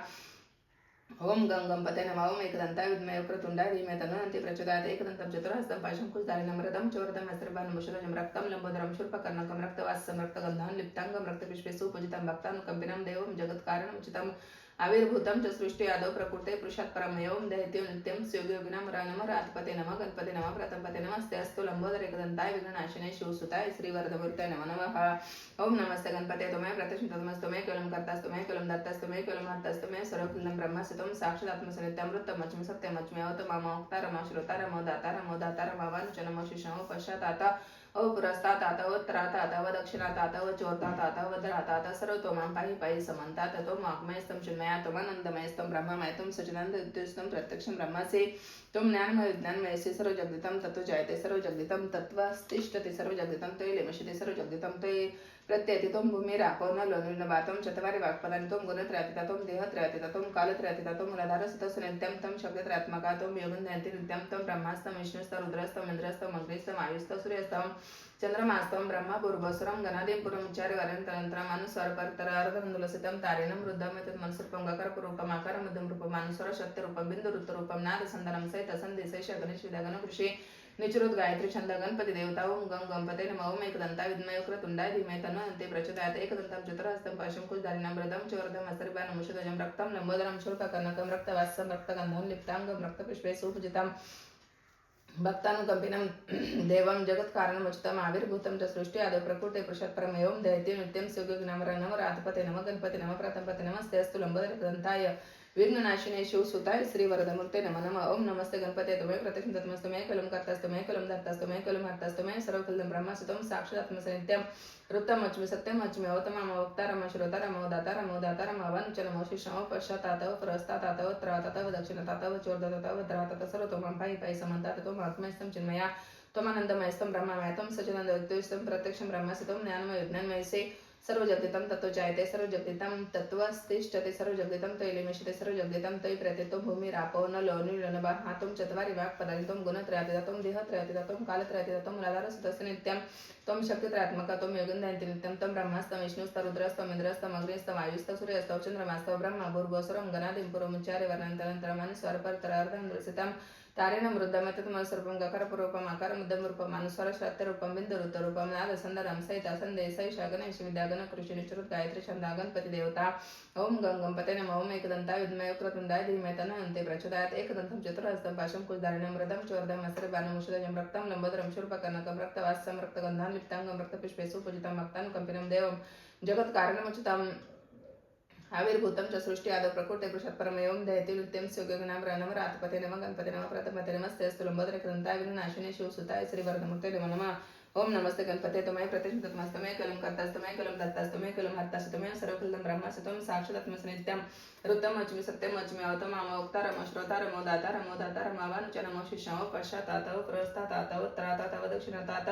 ओम गं गणपते नमः ओम एकदंताय विद्महे वक्रतुंडाय धीमहि तन्नो दन्ति प्रचोदयात् एकदन्तं चतुर्हस्तं पाशंकुशधारिणं रदं चौरदं असर्वाणं मुषध्वजं रक्तं लंबोदरं शूर्पकर्णकं रक्तवाससं रक्तगन्धान् लिप्ताङ्गं रक्तपुष्पे सुपूजितं भक्तानुकंपिनं देवं जगत्कारणमुचितम् आविर्भूतं च सृष्टि आदौ प्रकृते पुरुषात् परं एवं दैत्यं नित्यं सुयोगिनां नमः राधपते नमः गणपते नमः प्रतपते नमस्ते अस्तु लंबोदरे एकदन्ताय विघ्ननाशिने शिवसुताय श्रीवरदमूर्ते नमः नमः ओम नमस्ते गणपते तमय प्रत्यक्षं तत्मस्तमय कुलं कर्तास्तमय कुलं दत्तास्तमय कुलं अर्थास्तमय सर्वकुलं ब्रह्मस्थितं साक्षादात्मसनित्यं अमृतं मच्मे सत्यं मच्मे अवतमाम अवक्तारम श्रोतारम अवदातारम अवदातारम अवानुचरम शिष्यम पश्चातातः पुरस्तातातव त्रातातव दक्षिणातातव चोरतातातव धरातातः सर्वतोमां पाहि पाहि समन्तातः त्वम् आगमयस्तं चिन्मयातं आनन्दमयस्तं ब्रह्ममयतं सच्चिदानन्दयुक्तं प्रत्यक्षं ब्रह्मसे त्वं ज्ञानमय विज्ञानमयस्य सर्वजगदितं तत्त्वजायते सर्वजगदितं तत्त्वस्तिष्ठते सर्वजगदितं तैलेमेशिते सर्वजगदितं तै प्रत्ययतितं भूमिरापो न लोलनबातं चत्वारि वाक्पदानि गुणत्रयातीतं देहत्रयातीतं कालत्रयातीतं मूलाधारस्तस्य नित्यं तं शक्तित्रयात्मकं योगन्धयन्ति नित्यं तं ब्रह्मास्तं विष्णुस्तं रुद्रस्तं इन्द्रस्तं अग्रेस्तं आयुस्तं सूर्यस्तं चन्द्रमास्तं ब्रह्म पूर्वस्वरं गणादिं पुरमुच्चार्य वर्णन्तरन्तरम् अनुस्वरपरतरार्धनन्दुलसितं तारेण मृद्धमेतत् मनुस्वरूपं गकाररूपम् आकारमध्यं रूपम् अनुस्वर शक्तिरूपं बिन्दुरूपं नादसन्दनं सहित संधे सैष गणेश विद्या गण कृषि निश्रुत गायत्री छंद गणपति देवता ओम गं गणपते नमः ओम एकदंता विद्महे वक्रतुंडाय धीमहि तन्नो दन्ति प्रचोदयात् एकदन्तं चतुर्हस्तं पाशंकुशधारिणं रदं चौरदं असर्वाणं मुषध्वजं रक्तं लंबोदरं शूर्पकर्णकं रक्तवाससं रक्तगन्धं लिप्ताङ्गं रक्तपुष्पे सुपूजितं भक्तानुकंपिनं देवं जगत्कारणमुचितम् आविर्भूतं च सृष्टि आदौ प्रकृते पुरुषात् परं एवं दैत्यं नित्यं सुयोगिनां नमः राधपते नमः गणपते नमः प्रतपते नमस्ते अस्तु लंबोदरकदन्ताय विघ्ननाशिने शिवसुताय श्रीवरदमूर्ते नमः नमः ओम नमस्ते गणपते तमय प्रत्यक्षं तत्मस्तमय कुलं कर्तास्तमय कुलं दत्तास्तमय कुलं अर्थास्तमय सर्वकुलं ब्रह्मस्थितं साक्षादात्मसनित्यं ऋतमोचमे सत्यमोचमे अवतमाम अवक्तारम श्रोतारम अवदातारम अवदातारम अवानुचरम शिष्यम पश्चातातव पुरस्तातातव त्रातातव दक्षिणातातव चोरतातातव धरातातव सर्वतोमां पाहि पाहि समन्तातः त्वम् आत्मस्थं चिन्मया त्वमानन्दमयस्तं ब्रह्ममयतं सच्चिदानन्दयुक्तं प्रत्यक्षं ब्रह्मस्थितं ज्ञानमय विज्ञानमयसे सर्वजगदितं ततो जायते सर्वजगदितं तत्त्वस्तिष्ठते सर्वजगदितं तैलेमेषते सर्वजगदितं तै प्रत्यतो भूमिरापो नलो निलनभः त्वं चत्वारि वाक्पदानि त्वं गुणत्रयातीतं देहत्रयातीतं कालत्रयातीतं मूलाधारस्तस्य नित्यं त्वं शक्तित्रयात्मकः त्वं योगिन्द्रयन्ति नित्यं त्वं ब्रह्मास्तं विष्णुस्तं रुद्रस्तं इन्द्रस्तं अग्निस्तं वायुस्तं सूर्यस्तं चन्द्रमास्तं ब्रह्मा भूर्भुवस्वरं गणादिं पुरमुच्चार्य वर्णन्तरन्तरमन् स्वरपरतरार्धं दृश्यतां तारेण मृद्धमतत्मस्वरूपं गकारपूर्वकम् आकारमुद्धमरूपम् अनुस्वरश्रात्यरूपं बिन्दुरुत्तरूपं नादसन्दरं सहितासन्दे सैषा गणेश विद्यागण कृषिनिश्रुत गायत्री छंदा गणपति देवता ओम गं गणपते नमः ओम एकदंताय विद्महे वक्रतुंडाय धीमहि तन्नो हन्ते प्रचोदयात् एकदन्तं चतुरहस्तं पाशं कुशधारिणं मृदं चोर्धं हस्तबाणं मुषधजं रक्तं लम्बोदरं शूर्पकर्णकं रक्तवासं रक्तगन्धां लिप्ताङ्गं रक्तपुष्पे सुपूजितं भक्तानुकम्पिनं देवं जगत्कारणमुचितं आविर्भूतं च सृष्टि आदौ प्रकृते पुरुषात् परमेवं दयति नित्यं सुयोगिनां नमः रातपते नमः गणपते नमः प्रथमते नमस्ते अस्तु लम्बोदरकृताय विघ्ननाशिने शिवसुताय श्रीवरदमूर्ते नमः ओम नमस्ते गणपते तुम्हें प्रतिष्ठितमस्तमे कलम कर्तास्तमे कलम दत्तास्तमे कलम हर्तास्तमे सर्वफलदं ब्रह्मास्तम साक्षात्मसनित्यं ऋतम अच्मि सत्यम अच्मि अवतम अवक्तारम श्रोतारम दातारम दातारम अवानुचनम शिष्याम पश्चातातव प्रस्थातातव त्रातातव दक्षिणातात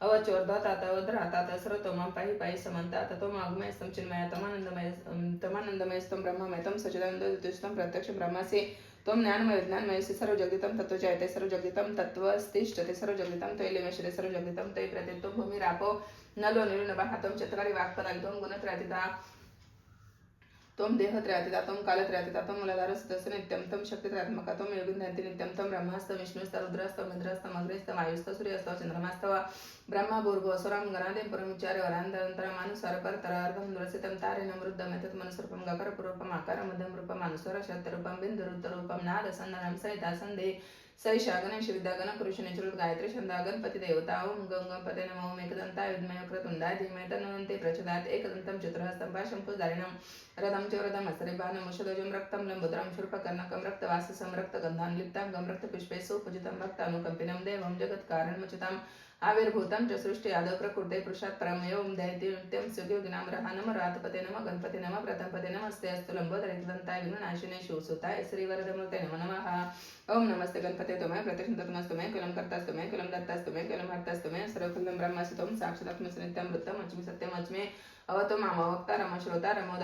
अवचोर्धातातव धरातात सर्वतोमं पाहि पाहि समन्तात ततोम आगमयस्तं चिन्मय तमानंदमयस्तं ब्रह्ममयतं सच्चिदानन्दयुक्तं प्रत्यक्ष ब्रह्मासि त्वं ज्ञानमय विज्ञानमय सर्वजगदितं ततो जायते सर्वजगदितं तत्त्वस्तिष्ठते सर्वजगदितं तैलेमेषते सर्वजगदितं तै प्रत्यतो भूमिरापो नलो निलनभः त्वं चत्वारि वाक्पदानि त्वं गुणत्रयातीता त्वं देहत्रयातीता त्वं कालत्रयातीता त्वं मूलाधारस्तस्य नित्यं त्वं शक्तित्रयात्मकः त्वं योगिन्द्रयन्ति नित्यं त्वं ब्रह्मास्तं विष्णुस्तं रुद्रस्तं इन्द्रस्तं अग्निस्तं वायुस्तं सूर्यस्तं चन्द्रमास्तं ब्रह्मा भूर्भुवस्वरं गणादिं पुरमुच्चार्य वरान्तरन्तरमानुस्वरपरतरार्धं दृश्यतं तारेण मृद्धमतत्मनुस्वरूपं गकारपूर्वकम् आकारमध्यं रूपम् अनुस्वरशब्दरूपं बिन्दुरुत्तरूपं नादसन्दनं सहितासन्दे सैषा गणेश विद्यागण कृषिनिश्रुत गायत्री छंदा गणपति देवता ओम गं गणपते नमः ओम एकदंताय विद्महे वक्रतुंडाय धीमहि तन्नो हन्ते प्रचोदयात् एकदन्तं चतुरहस्तं पाशं कुशधारिणं रथं च रथं हस्तरेबाणं मुषधजं रक्तं लम्बोदरं शूर्पकर्णकं रक्तवाससं रक्तगन्धान् लिप्ताङ्गं रक्तपुष्पे सुपूजितं भक्तानुकम्पिनं देवं जगत्कारणमुचितम् आविर्भूतं च सृष्टि आदौ प्रकृते पुरुषात् परमेवं दयति नित्यं सुयोगिनां नमः रातपते नमः गणपते नमः प्रथमपते नमस्ते अस्तु लम्बोदरैकदन्ताय विघ्ननाशिने शिवसुताय श्रीवरदमूर्ते नमः ओम नमस्ते गणपते तुम्हें प्रतिष्ठितमस्तमे कुलं कर्तास्तमे कुलं दत्तास्तमे कुलं हर्तास्तमे सर्वफलदं ब्रह्मास्तम साक्षात्मसनित्यं वृत्तम् अच्मि सत्यम् अच्मि अवतो माम वक्तारम श्रोतारमो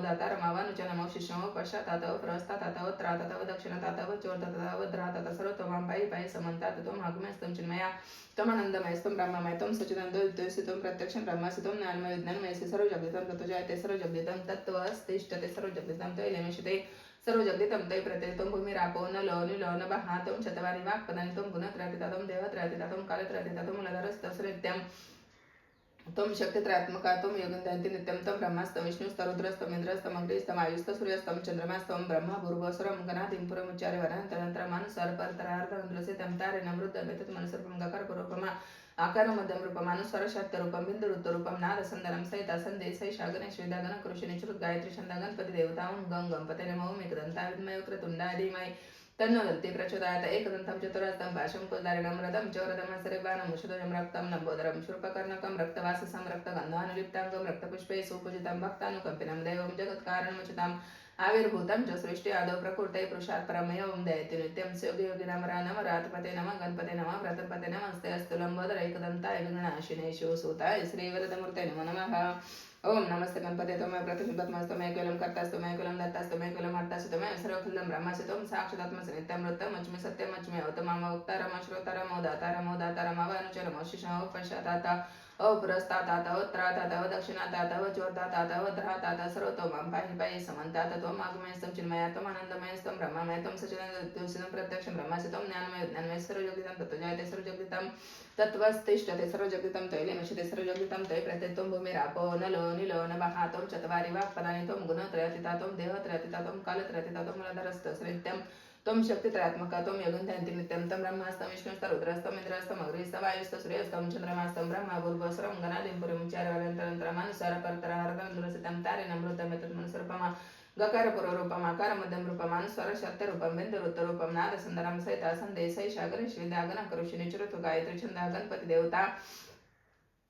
दातारम अवानुचनमो शिष्यमो पश्चातातव प्रस्थातातव त्रातातव दक्षिणतातव चोर्तातव धरातातव सर्वतोमां पाहि पाहि समन्तात त्वम् आगमयस्तं चिन्मया त्वमनन्दमयस्तं ब्रह्ममय त्वं सच्चिदानन्दयुक्तं प्रत्यक्षं ब्रह्मास्तं ज्ञानमय विज्ञानमयस्य सर्वजगदितं ततो जायते सर्वजगदितं तत्त्वस्तिष्ठते सर्वजगदितं तैलेमेषते सर्वजगदितं तै प्रत्यतो भूमिरापो नलो निलो नभः त्वं चत्वारि वाक्पदानि त्वं गुणत्रयातीतं देहत्रयातीतं कालत्रयातीतं मूलाधारस्तस्य नित्यं त्वं शक्तित्रयात्मकः त्वं योगिन्द्रयन्ति नित्यं त्वं ब्रह्मास्तं विष्णुस्तं रुद्रस्तं इन्द्रस्तं अग्निस्तं वायुस्तं सूर्यस्तं चन्द्रमास्तं ब्रह्मा भूर्भुवस्वरं गणादिं पुरमुच्चार्य वरान्तरन्तरमानुस्वरपरतरार्धं दृश्यतं तारेण मृद्धमतत्मनुस्वरूपं गकारपूर्वकम् आकारमध्यं रूपम् अनुस्वरशब्दरूपं बिन्दुरुत्तरूपं नादसन्दनं सहितासन्दे सैषा गणेश विद्यागण कृषिनिश्रुत गायत्री छंदा गणपति देवता ओम गं गणपते नमः ओम एकदन्ताय विद्महे वक्रतुंडाय धीमहि तन्नो हन्ते प्रचोदयात् एकदन्तं चतुरहस्तं पाशं कुशधारिणं रथं च रथं हस्तरेबाणं मुषधजं रक्तं लम्बोदरं शूर्पकर्णकं रक्तवाससं रक्तगन्धानुलिप्ताङ्गं रक्तपुष्पे सुपूजितं भक्तानुकम्पिनं देवं जगत्कारणमुचितम् आविर्भूतं च सृष्टि आदौ प्रकृते पुरुषात् परमेवं दयति नित्यं सुयोगिनां नमः रातपते नमः गणपते नमः प्रथमपते नमस्ते अस्तु लम्बोदरैकदन्ताय विघ्ननाशिने शिवसुताय श्रीवरदमूर्ते नमः ओम नमस्ते गणपते तुम्हें प्रतिष्ठितमस्तमे कुलं कर्तास्तमे कुलं दत्तास्तमे कुलं हर्तास्तमे सर्वफलदं ब्रह्मास्तं साक्षात्मसनित्यं वृत्तम् अच्मि सत्यम् अच्मि अवतमं वक्तारम श्रोतारम दातारम अवानुचनमो शिष्यमो पश्चातात् अपुरस्तातातव त्रातातव दक्षिणातातव चोर्तातातव धरातातव सर्वतोमां पाहि पाहि समन्तात त्वम् आगमयस्तं चिन्मया त्वम् आनन्दमयस्तं ब्रह्ममय त्वं सच्चिदानन्दयुक्तं प्रत्यक्षं ब्रह्मास्तं ज्ञानमय विज्ञानमय सर्वजगदितं ततो जायते सर्वजगदितं तत्त्वस्तिष्ठते सर्वजगदितं तैलेमेषते सर्वजगदितं तै प्रत्यतो भूमिरापो नलो निलो नभः त्वं चत्वारि वाक्पदानि त्वं गुणत्रयातीता त्वं देहत्रयातीता त्वं कालत्रयातीता त्वं मूलाधारस्तस्य नित्यं त्वं शक्तित्रयात्मकः त्वं योगिन्द्रयन्ति नित्यं त्वं ब्रह्मास्तं विष्णुस्तं रुद्रस्तं इन्द्रस्तं अग्निस्तं वायुस्तं सूर्यस्तं चन्द्रमास्तं ब्रह्मा भूर्भुवस्वरं गणादिं पुरमुच्चार्य वरान्तरन्तरमानुस्वरपरतरार्धं दृश्यतं तारेण मृद्धमतत्मनुस्वरूपम् गकारपूर्वरूपम् आकारमध्यं रूपम् अनुस्वरशब्दरूपं बिन्दुरुत्तरूपं नादसन्दनं सहितासन्दे सैषा गणेश विद्यागण कृषिनिश्रुत गायत्री छंदा गणपति देवता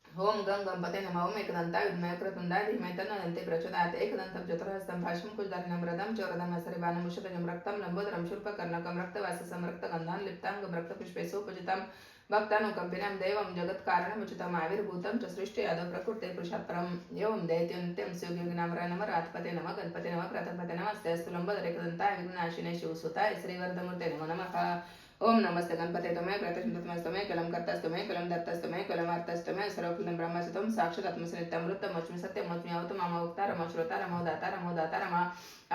ओम गं गणपते नमः ओम एकदन्ताय विद्महे वक्रतुंडाय धीमहि तन्नो हन्ते प्रचोदयात् एकदन्तं चतुरहस्तं पाशं कुशधारिणं रथं च रथं हस्तरेबाणं मुषधजं रक्तं लम्बोदरं शूर्पकर्णकं रक्तवाससं रक्तगन्धान् लिप्ताङ्गं रक्तपुष्पे सुपूजितं भक्तानुकंपिनं देवं जगत्कारणमुचितम् आविर्भूतं च सृष्टि आदौ प्रकृते पुरुषात् परम् एवं दैत्यं सुयोगिनामराय नमः रातपते नमः गणपते नमः प्रथमपते नमस्ते स्तुलम्बधरेकदन्ताय विघ्नाशिने शिवसुताय श्रीवरदमूर्ते नमो नमः। ओम नमस्ते गणपते तुम्हें प्रतिष्ठितमस्तमे कलम कर्तस्तमे कलम दत्तस्तमे कलम अर्थस्तमे सर्वफलं ब्रह्मसुतं साक्षात् आत्मसनित्यमृतमच्मि सत्यमच्मि अवतमामोक्तारमो श्रोतारमो दातारमो दातारमो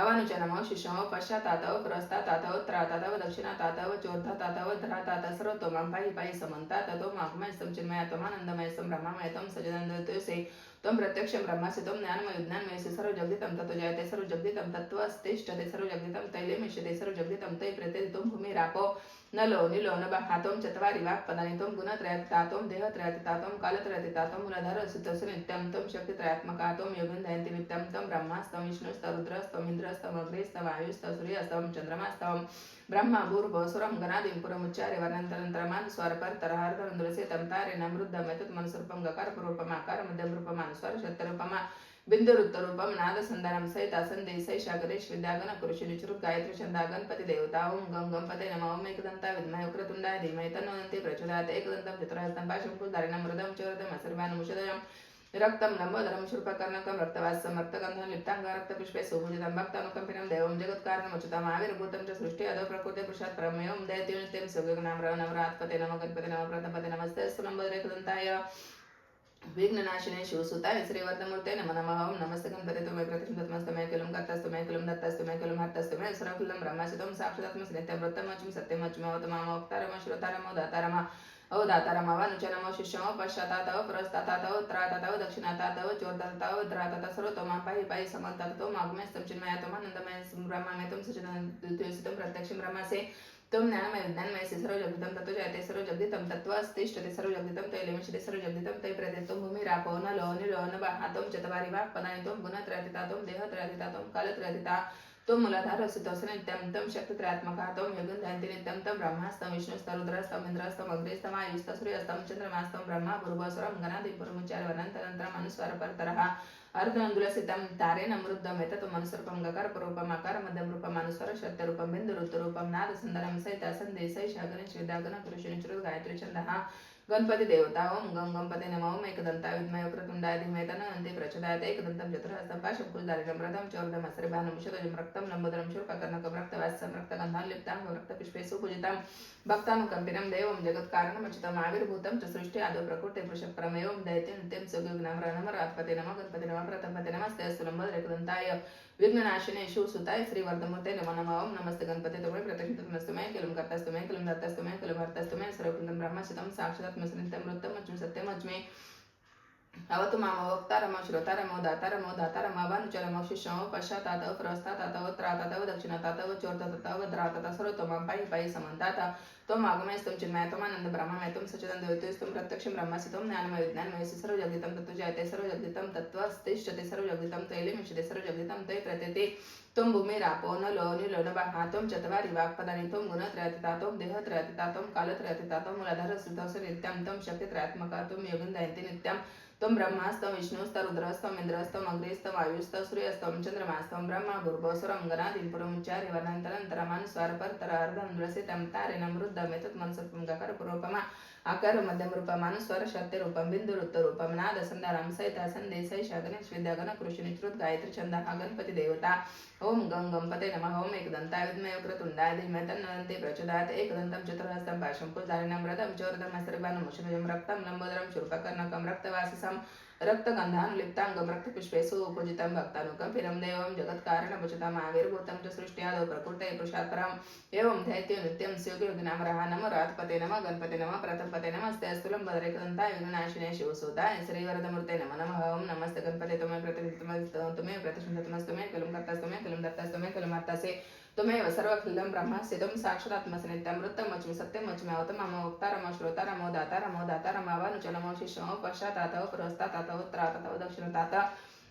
अवानुचनमो शिष्यमो पश्चातातव पुरस्तातातव त्रातातव दक्षिणातातव चोर्धातातव धरातात सर्वतोमां पाहि पाहि समन्तात ततो मागमयस्तं चिन्मयत्वमानन्दमयस्तं ब्रह्ममयत्वं सजनन्दतुसे त्वं प्रत्यक्षं ब्रह्मासि त्वं ज्ञानमय विज्ञानमयसि सर्वजगदितं ततो जयते सर्वजगदितं तत्त्वस्तिष्ठते सर्वजगदितं तैलेमिष्यते सर्वजगदितं तै प्रत्येति त्वं भूमिरापो नलो निलो नभः त्वं चत्वारि वाक्पदानि त्वं गुणत्रयतिता त्वं देहत्रयतिता त्वं कालत्रयतिता त्वं मूलाधारस्थितस्य नित्यं त्वं शक्तित्रयात्मका त्वं योगिन्दयन्ति नित्यं त्वं ब्रह्मास्तं विष्णुस्तं रुद्रस्तं इन्द्रस्तं अग्निस्तं वायुस्तं सूर्यस्तं चन्द्रमास्तं ब्रह्मा भूर्भुवस्वरं गणादिं पुरमुच्चार्य वर्णन्तरन्तरमान् स्वरपरतरहार्धरन्दुलसितं तारेण मृद्धं एतत्मनुसरूपं गकारपूर्वपमाकार मध्यमरूपमानुस्वर शतरूपमा बिंदुरुत्तरूपम नादसंधानम सहिता संदेशैषा गणेश विद्यागण पुरुष निचरुत गायत्री छंदा गणपति देवता ओम गं गणपते नमः ओम एकदंता विद्महे वक्रतुंडाय धीमहि तन्नो दन्ति प्रचोदयात् एकदंतं चतुर्हस्तं पाशंकुलधारिणं मृदं चोरदं असर्वानुमुषदयं रक्तं लंबोदरं शूर्पकर्णकं रक्तवासं रक्तगन्धं लिप्तांगं रक्तपुष्पे सुपूजितं भक्तानुकंपिनं देवं जगत्कारणमुचितम् आविर्भूतं च सृष्टि अधो प्रकृते पुरुषात् परमेवं दयति नित्यं सुगगनां नवरात्पते नमः गणपते नमः प्रथमपते नमस्ते स्तुलम्बोदरेकदन्ताय विघ्ननाशिने शिवसुताय श्रीवर्धमूर्ते नमः ओम नमस्ते गणपते तुम्हें प्रतिष्ठितमस्तमे कलम कर्तस्तमे कलम दत्तस्तमे कलम हस्तस्तमे सर्वफलं ब्रह्मसितं साक्षात्मसनित्यमृतमच्मि सत्यमच्मि अवतमामोक्तारमो श्रोतारमो दातारमो अवदातारमो वानुचनमो शिष्यमो पश्चातातव पुरस्तातातव त्रातातव दक्षिणातातव चोर्धातातव धरातातव सर्वतोमां पाहि पाहि समन्तातव मागमयस्तं चिन्मयत्वम् आनन्दमयस्तं ब्रह्ममयत्वं सच्चिदानन्दं प्रत्यक्षं ब्रह्मसे त्वं ज्ञानमय विज्ञानमयसि सर्वजगदितं ततो जयते सर्वजगदितं तत्त्वस्तिष्ठते सर्वजगदितं तैलेमिष्यते सर्वजगदितं तै प्रत्येत्वं भूमिरापो नलो निलो नभः त्वं चत्वारि वाक्पदानि त्वं गुणत्रयतिता त्वं देहत्रयतिता त्वं कालत्रयतिता त्वं मूलाधारस्थितस्य नित्यं त्वं शक्तित्रयात्मका त्वं योगिन्दयन्ति नित्यं तं ब्रह्मास्तं विष्णुस्तं रुद्रस्तं इन्द्रस्तं अग्निस्तं वायुस्तं सूर्यस्तं चन्द्रमास्तं ब्रह्मा भूर्भुवस्वरं गणादिं पुरमुच्चार्य वर्णन्तरन्तरम् अनुस्वारपरतरः अर्धनन्दुलसितं तारेण मृद्धं एतत् मनुसरूपं गकारपूर्वपमाकार मध्यमरूपमानुस्वर शक्तिरूपं बिन्दुरुत्तरूपं नादसंधानं सहिता संदेशैषा गणेश विद्यागण पुरुष निचरुत गायत्री छन्दः गणपति देवता ओम गं गणपते नमः ओम एकदंता विद्महे वक्रतुंडाय धीमहि तन्नो दन्ति प्रचोदयात् एकदन्तं चतुर्हस्तं पाशंकुलधारिणं मृदं चोरदं असर्वानुमुषदं रक्तं लम्बोदरं शूर्पकर्णकं रक्तवासं रक्तगन्धां लिप्तांगं रक्तपुष्पे सुपूजितं भक्तानुकंपिनं देवं जगत्कारणमुचितम् आविर्भूतं च सृष्टि आदौ प्रकृते पुरुषः परमेवं दयति नित्यं सुगगनां नमः रातपते नमः गणपते नमः प्रथमपते नमस्ते स्तुलम्बधरेकदन्ताय विघ्ननाशिने शिवसुताय श्रीवर्धमूर्ते नमः ओम नमस्ते गणपते तुम्हें प्रतिष्ठितमस्तमे कलम कर्तस्तमे कलम दत्तस्तमे कलम अर्थस्तमे सर्वफलं ब्रह्मसितं साक्षात् आत्मसनित्यमृतमच्मि सत्यमच्मि अवतु मामोक्तारमो श्रोतारमो दातारमो वानुचरमो शिष्यमो पश्चातातव पुरस्तातातव त्रातातव दक्षिणातातव चोर्धातातव धरातातव सर्वतोमां पाहि पाहि समन्तात त्वं आगमयस्तं चिन्मयत्वम् आनन्द ब्रह्ममयत्वं सच्चिदानन्दविद्युस्तं प्रत्यक्षं ब्रह्मसि त्वं ज्ञानमय विज्ञानमयसि सर्वजगदितं ततो जयते सर्वजगदितं तत्त्वस्तिष्ठते सर्वजगदितं तैलेमिष्यते सर्वजगदितं तै प्रत्येति त्वं भूमिरापो नलो निलो नभः त्वं चत्वारि वाक्पदानि त्वं गुणत्रयतिता त्वं देहत्रयतिता त्वं कालत्रयतिता त्वं मूलाधारस्थितस्य नित्यं त्वं शक्तित्रयात्मका त्वं योगिन्दयन्ति नित्यं त्वं ब्रह्मास्तं विष्णुस्तं रुद्रस्तं इन्द्रस्तं अग्निस्तं वायुस्तं सूर्यस्तं चन्द्रमास्तं ब्रह्मा भूर्भुवस्वरं गणादिं पुरमुच्चार्य वर्णन्तरन्तरमानुस्वारपरतरार्धं तारेण मृद्धं एतत् मनसरूपं गकारपूर्वपमा आकार मध्यमरूपमानुस्वर शक्तिरूपं बिन्दुरुत्तरूपं नादसंधानं सहिता संदेशैषा गणेश विद्यागण पुरुष निचरुत गायत्री छन्दः गणपति देवता ओम गं गणपते नमः ओम एकदंता विद्महे वक्रतुंडाय धीमहि तन्नो दन्ति प्रचोदयात् एकदन्तं चतुर्हस्तं पाशंकुलधारिणं मृदं चोरदं असर्वानुमुषदं रक्तं लम्बोदरं शूर्पकर्णकं रक्तवाससं रक्तगन्धां लिप्तांगं रक्तपुष्पे सुपूजितं भक्तानुकंपिनं देवं जगत्कारणमुचितम् आविर्भूतं च सृष्ट्यादौ प्रकृते पुरुषात् परम् एवं दैत्यो नित्यं सुयोगिनामरः नमो रातपते नमः गणपते नमः प्रथमपते नमस्ते स्तुलम्बधरेकदन्ताय विघ्ननाशिने शिवसुताय श्रीवरदमूर्ते नमः ओम नमस्ते गणपते तुम्हें प्रतिष्ठितमस्तमे कलम कर्तस्तमे कलम दत्तस्तमे कलम अर्थसे त्वमेव सर्वफलं ब्रह्मसितं साक्षात् आत्मसनित्यमृतमच्मि सत्यमच्मि अवतमामोक्तारमो श्रोतारमो दातारमो वानुचनमो शिष्यमो पश्चातातव पुरस्तातातव त्रातातव दक्षिणतातव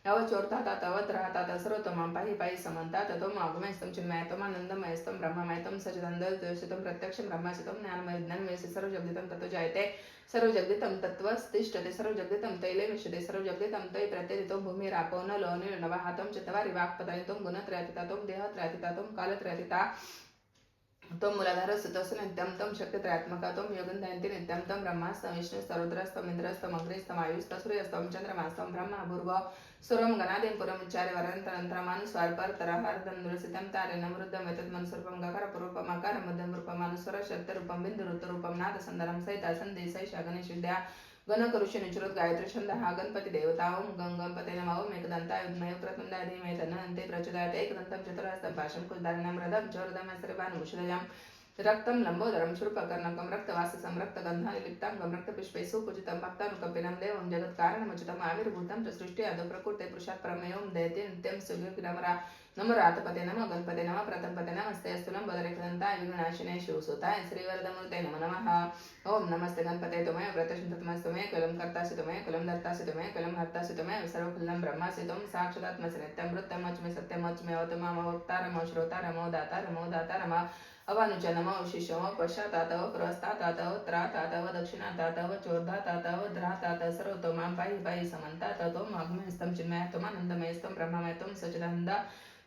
अवचोर्तातातव धरातातव सर्वतोमां पाहि पाहि समन्तात त्वं आगमयस्तं चिन्मयत्वम् आनन्दमयस्तं ब्रह्ममयत्वं सच्चिदानन्दविद्युस्तं प्रत्यक्षं ब्रह्मसितं ज्ञानमय विज्ञानमयसि सर्वजगदितं ततो जयते सर्वजगदितं तत्त्वस्तिष्ठते सर्वजगदितं तैलेमिष्यते सर्वजगदितं तै प्रत्येति त्वं भूमिरापो नलो निलो नभः त्वं चत्वारि वाक्पदानि त्वं गुणत्रयतिता त्वं देहत्रयतिता त्वं कालत्रयतिता त्वं मूलाधारस्तुतस्य नित्यं त्वं शक्तित्रयात्मका त्वं योगन्धयन्ति नित्यं त्वं ब्रह्मास्तं विष्णुस्तं रुद्रस्तं इन्द्रस्तं अग्निस्तं आयुस्तं सूर्यस्तं चन्द्रमास्तं ब्रह्मा भूर्भुवः सुरं गणादिं पुरमुच्चार्य वरन्तरन्तरमानुस्वारपरतरहरदन्दुरसितं तारेण वृद्धं एतन्मनुस्वरूपं गकारपूर्वपमाकारं मध्यमरूपमानुस्वर शक्तिरूपं बिन्दुरूपरूपं नादसन्दरं सहिता सन्देशैषा गणेशविद्या गणकऋषि निचुरत गायत्री छंद हा गणपती देवता ओम गंग गणपते नमः ओम एकदंता युग्मय प्रतुंडा धीमहि तन्नन्ते प्रचोदयात् एकदन्तं चतुरहस्तं पाशं कुलधारिणं रथं चोरदं सर्वानुषदयं रक्तं लंबोदरं शूर्पकर्णकं रक्तवाससं रक्तगन्धालिप्ताङ्गं रक्तपुष्पैः सुपूजितं भक्तानुकम्पिनं देवं जगत्कारणमुचितम् आविर्भूतं च सृष्टि आदौ प्रकृते पुरुषात् परमेवं दयते नित्यं सुगीर्नमरा नमो रातपते नमः गणपते नमः प्रथमपते नमस्ते अस्तु लंबोदरेकदन्ताय विघ्ननाशिने शिवसुताय श्रीवरदमूर्ते नमो नमः ओम नमस्ते गणपते त्वमेव व्रतशुद्धतमस्तुमे कुलं कर्तासि त्वमेव कुलं धर्तासि त्वमेव कुलं हर्तासि त्वमेव सर्वकुलं ब्रह्मासि त्वं साक्षादात्मसि नित्यं वृत्तमच्मे सत्यमच्मे अवतमामवक्तारमो श्रोतारमो दातारमो अवानुच नमो शिष्यमो पश्चातातव प्रस्तातातव त्रातातव दक्षिणातातव चोर्धातातव ध्रातात सर्वतोमां पाहि पाहि समन्तात त्वं अग्निस्तं चिन्मयत्वम् आनन्दमयस्तं ब्रह्ममयत्वं सच्चिदानन्द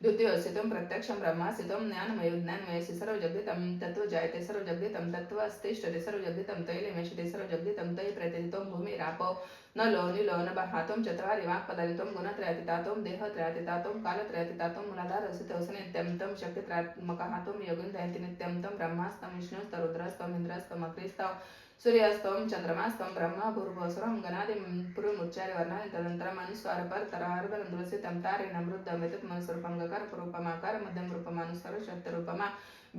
द्वितीयोऽसितं प्रत्यक्षं ब्रह्मासितं ज्ञानमयोज्ञानमयसि सर्वजगदितं तत्त्व जायते सर्वजगदितं तत्त्वस्तिष्ठते सर्वजगदितं तैलमेषते सर्वजगदितं तै प्रतिदितं भूमिरापो नलो नीलो नभः चत्वारि वाक्पदालितं गुणत्रयातीतातं देहत्रयातीतातं कालत्रयातीतातं मूलाधारसितं नित्यं तं शक्तित्रयात्मकः त्वं योगिन्दयन्ति नित्यं तं ब्रह्मास्तं विष्णुस्तं रुद्रस्तं इन्द्रस्तं अग्निस्तं सूर्यास्तं चन्द्रमास्तं ब्रह्मा भूर्भुवस्वरं गणादिं पुरुमुच्चार्य वर्णानि तदनन्तरम् अनुस्वारपरतरहरदन्दुरसितं तारेण वृद्धं एतत्मनुस्वरूपं गकारपूर्वपमाकार मध्यमरूपमानुस्वर शक्तिरूपमा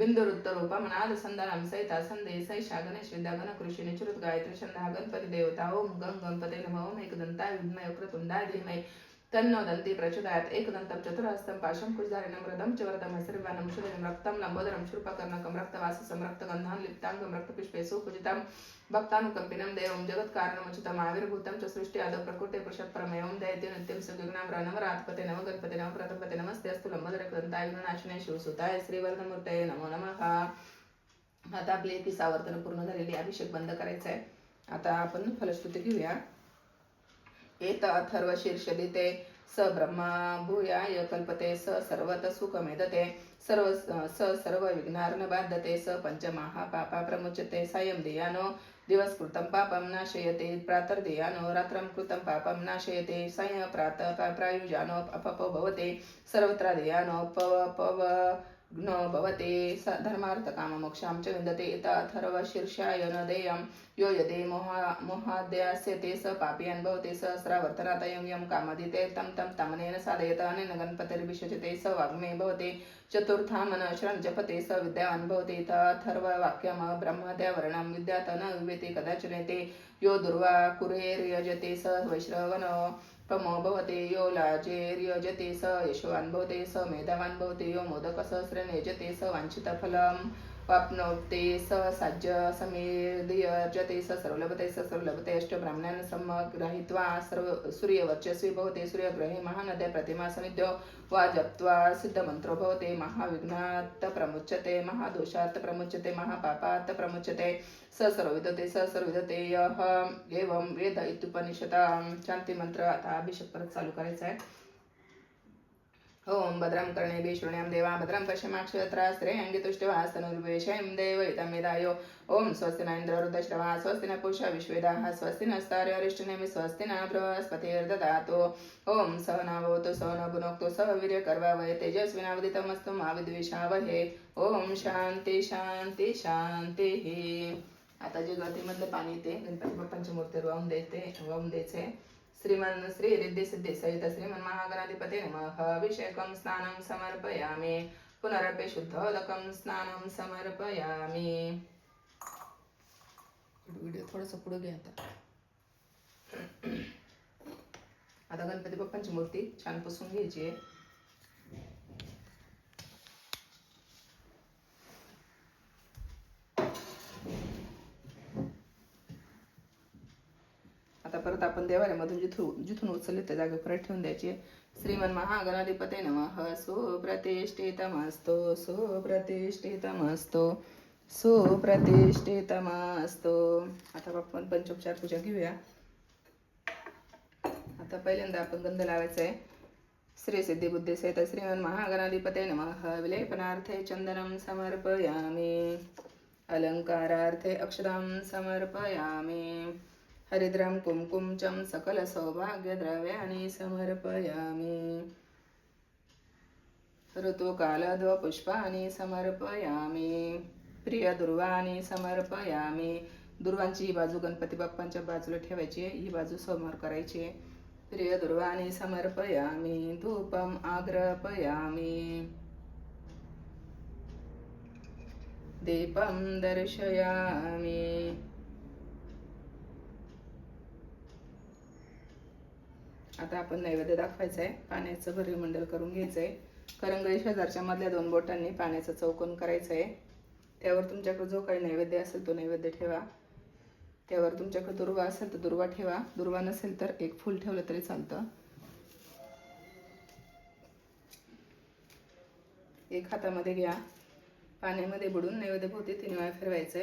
बिन्दुरुत्तरूपं नादसन्दनं सहिता सन्देशैषा गणेशविद्या गणकृषि निचुरत गायत्री छन्दः गणपति देवता ओम गं गणपते नमः ओम एकदन्ताय विद्महे वक्रतुण्डाय धीमहि तन्नो दन्ति प्रचोदयात् एकदन्तं चतुरहस्तं पाशं कुशधारिणं रथं च वरदं हसर्वाणं शुभं रक्तं लम्बोदरं शूर्पकर्णकं रक्तवाससं रक्तगन्धान् लिप्ताङ्गं रक्तपुष्पे सुपूजितं भक्तानुकम्पिनं देवं जगत्कारणमुचितम् आविर्भूतं च सृष्टि आदौ प्रकृते पुरुषात् परमेवं दयते नित्यं सुगुणां नमः रातपते नमः गणपते नमः प्रथमपते नमस्ते अस्तु लंबोदरकदन्ताय विघ्ननाशिने शिवसुताय श्रीवरदमूर्तये नमो नमः। आता आपली 30 आवर्तन पूर्ण झालेली, अभिषेक बंद करायचा आहे। आता आपण फलश्रुती घेऊया। एत अथर्व शीर्षदिते स ब्रह्मा भूयाय कल्पते स सर्वत सुखमेदते सर्व विघ्नार्न बाधते स पंचमहापापा प्रमुच्यते सायं धियानो दिवसकृतं पापं नाशयते प्रातर्धियानो रात्रं कृतं पापं नाशयते सायं प्रातः प्रायुजानो अपपो भवते सर्वत्र धियानो पव ग्नो भवते धर्मार्थकाममोक्षां च विन्दते इत अथर्व शीर्षाय न देयं यो यदि मोहाद्यास्यते स पापीयन् भवते सहस्रावर्तनातयं यं कामदिते तं तमनेन साधयत अनेन गणपतिर्विशजते स वाग्मे भवते चतुर्थामनशरं जपते स विद्यावान् भवते इत अथर्ववाक्यं ब्रह्मद्यावरणं विद्यात न विवेते कदाचनेते यो दुर्वा कुरेर्यजते स वैश्रवणो पमो भवते यो लाजेर्यजते स यशवान् भवते स मेधावान् भवते यो मोदकसहस्रेण यजते स वाञ्छितफलं वाप्नोते स साज्य समेर्यजते स सर्वलभते स सर्वलभते अष्टब्राह्मणान् समग्रहीत्वा सर्व सूर्यवर्चस्वी भवते सूर्यग्रहे महानद्या प्रतिमा समिध्यो वा जप्त्वा सिद्धमन्त्रो भवते महाविघ्नात् प्रमुच्यते महादोषात् प्रमुच्यते महापापात् प्रमुच्यते स सर्वविदते स सर्वविदते यः एवं वेद इत्युपनिषदां शांतिमंत्र। आता अभिषेक परत चालू करायचा आहे। ओम भद्रं कर्णेभिः शृणुयाम देवा भद्रं पश्येमाक्षत्रस्त्रेऽङ्गे तुष्टिवास्तनुर्वेशं देवैतमेदायो ओम स्वस्ति न इन्द्रो वृद्धश्रवा स्वस्ति न पूषा विश्वेदाः स्वस्ति नस्तार्यो अरिष्टनेमि स्वस्ति न बृहस्पतिर्दधातु ओम सहना भवतु सहना भुनक्तु सह वीर्यकर्वावहै तेजस्विनावदितमस्तु मा विद्विषावहै ओम शांती शांती शांती। आता जे गळतीमधलं पाणी ते गणपती बाप्पांच्या मूर्तीवर वाहून द्यायचे। श्रीमन् श्री रिद्धि सिद्धि सहित श्रीमन् महागणाधिपते नमः। अभिषेकं स्नानं समर्पयामि पुनरपि शुद्धोदकं स्नानं समर्पयामि। व्हिडिओ थोडंसं पुढे घ्या आता गणपती बाप्पांची मूर्ती छान पुसून घ्यायची आहे। आता परत आपण देवालयामधून जिथून उचलले त्या जागेवर परत ठेवून द्यायची। श्रीमन् महागणाधिपते नमः। सुप्रतिष्ठितमस्तु सुप्रतिष्ठितमस्तु सुप्रतिष्ठितमस्तु। आता आपण पंचोपचार पूजा घेऊया। आता पहिल्यांदा आपण गंध लावायचा आहे। श्री सिद्धिबुद्धी सहित श्रीमन् महागणाधिपते नमः। विलेपनार्थे चंदनं समर्पयामि, अलंकारार्थे अक्षतां समर्पयामि, हरिद्रं कुंकुमचं सकल सौभाग्यद्रव्याणि समर्पयामि, ऋतुकालध्वपुष्पाणि समर्पयामि, प्रिय दुर्वाणी समर्पयामि। दुर्वांची ही बाजू गणपती बाप्पांच्या बाजूला ठेवायची, ही बाजू समोर करायची। प्रिय दुर्वाणी समर्पयामि, धूपम आग्रपयामि, दीपम दर्शयामि। आता आपण नैवेद्य दाखवायचा आहे। पाण्याचं भरीमंडल करून घ्यायचं आहे। करंगळी शेजारच्या मधल्या 2 बोटांनी पाण्याचं चौकोन करायचं आहे। त्यावर तुमच्याकडे जो काही नैवेद्य असेल तो नैवेद्य ठेवा। त्यावर तुमच्याकडे दुर्वा असेल तर दुर्वा ठेवा, दुर्वा नसेल तर एक फूल ठेवलं तरी चालतं। एक हातामध्ये घ्या, पाण्यामध्ये बुडून नैवेद्यभोवती 3 वेळा फिरवायचंय।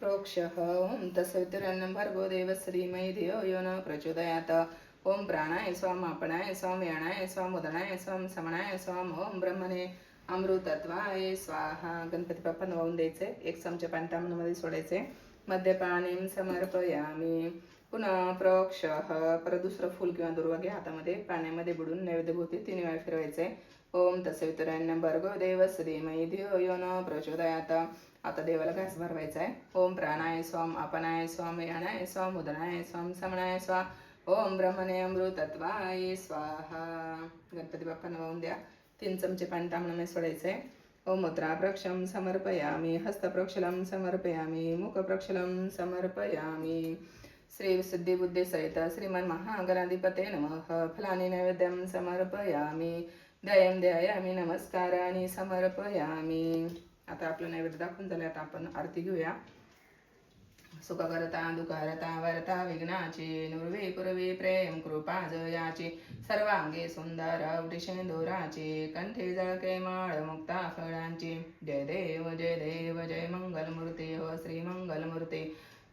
प्रोक्षः ओम तस्वितुरन्नं भर्गो देवस्य धीमहि धियो यो न प्रचोदयात्। ओम प्राणाय स्वाम आपणाय स्वाम याणाय स्वाम उदनाय स्वाम समणाय स्वाम ओम ब्रह्मणे अमृतत्वाय स्वाहा। गणपती बाप्पांना वाहून द्यायचे। 1 चमचा पाणी तांब्यामध्ये सोडायचे। मध्यपानीं समर्पयामि, पुन्हा प्रोक्षः, परत दुसरं फूल किंवा दुर्वा घ्या हातामध्ये, पाण्यामध्ये बुडून नैवेद्यभोवती 3 वेळा फिरवायचे। ओम तस्वितुरन्नं भर्गो देवस्य धीमहि धियो यो न प्रचोदयात्। आता देवाला घास भरवायचा आहे। ओम प्राणाय स्वाम आपणाय स्वाम याणाय स्वाम उदनाय स्वाम समणाय स्वाहा ओम ब्रह्मणे अमृतत्वाय स्वाहा। गणपती बाप्पांना वाहून द्या। 3 चमचे पाणी तांब्यामध्ये सोडायचे। ओम मुद्राप्रक्षं समर्पयामि, हस्तप्रक्षलं समर्पयामि, मुखप्रक्षलं समर्पयामि। श्री सिद्धिबुद्धी सहित श्रीमन् महागणाधिपते नमः। फलानि नैवेद्यं समर्पयामि, ध्यायं ध्यायामि, नमस्काराणि समर्पयामि। आता आपलं नैवेद्य दाखवून झालं। आता आपण आरती घेऊया। सुखकर्ता दुःखहर्ता वर्ता विघ्नाची, नुर्वी पूर्वी प्रेम कृपा जयाची, सर्वांगे सुंदर वृषेंदुराची, कंठी जळके माळ मुक्ता फळांची। जय देव जय देव जय मंगलमूर्ती हो श्री मंगलमूर्ती।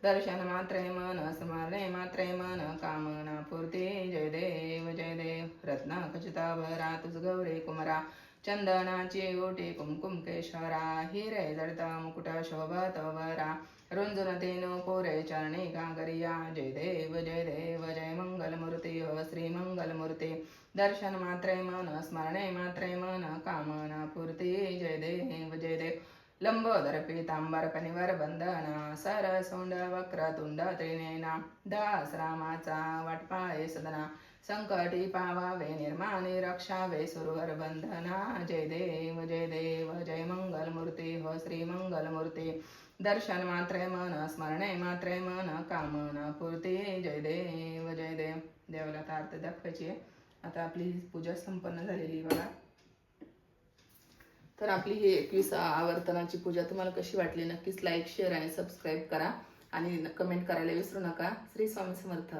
दर्शन मात्रे मन स्मरणे मात्रे मन कामना पूर्ती। जय देव जय देव। रत्न खचिताभरा तुझ गौरी कुमरा, चंदनाची ओटी कुमकुम केशरा, हिरे जडता मुकुट शोभत वरा, रुंजुन तेनो पोरे चरणी गागरिया। जय देव जय मंगलमूर्ती हो श्री मंगलमूर्ती। दर्शन मात्रे मन स्मरणे मात्रे मन कामना पूर्ती। जय देव जय देव। लंबोदर पीतांबर कनिवर बंधना, सरसोंड वक्रतुंड त्रिनेना, दास रामाचा वाटपाळे सदना, संकटी पावावे निर्माणे रक्षावे सुरवर बंधना। जय देव जय मंगलमूर्ती हो श्री मंगलमूर्ती। दर्शन मात्रे मन स्मरणे मात्रे मन कामना पूर्ती। जय देव जय देव। देवाला आता आरती दाखवायची आहे। आता आपली ही पूजा संपन्न झालेली बघा। तर आपली ही 21 आवर्तनाची पूजा तुम्हाला कशी वाटली नक्कीच लाईक शेअर आणि सबस्क्राईब करा आणि कमेंट करायला विसरू नका। श्री स्वामी समर्थ।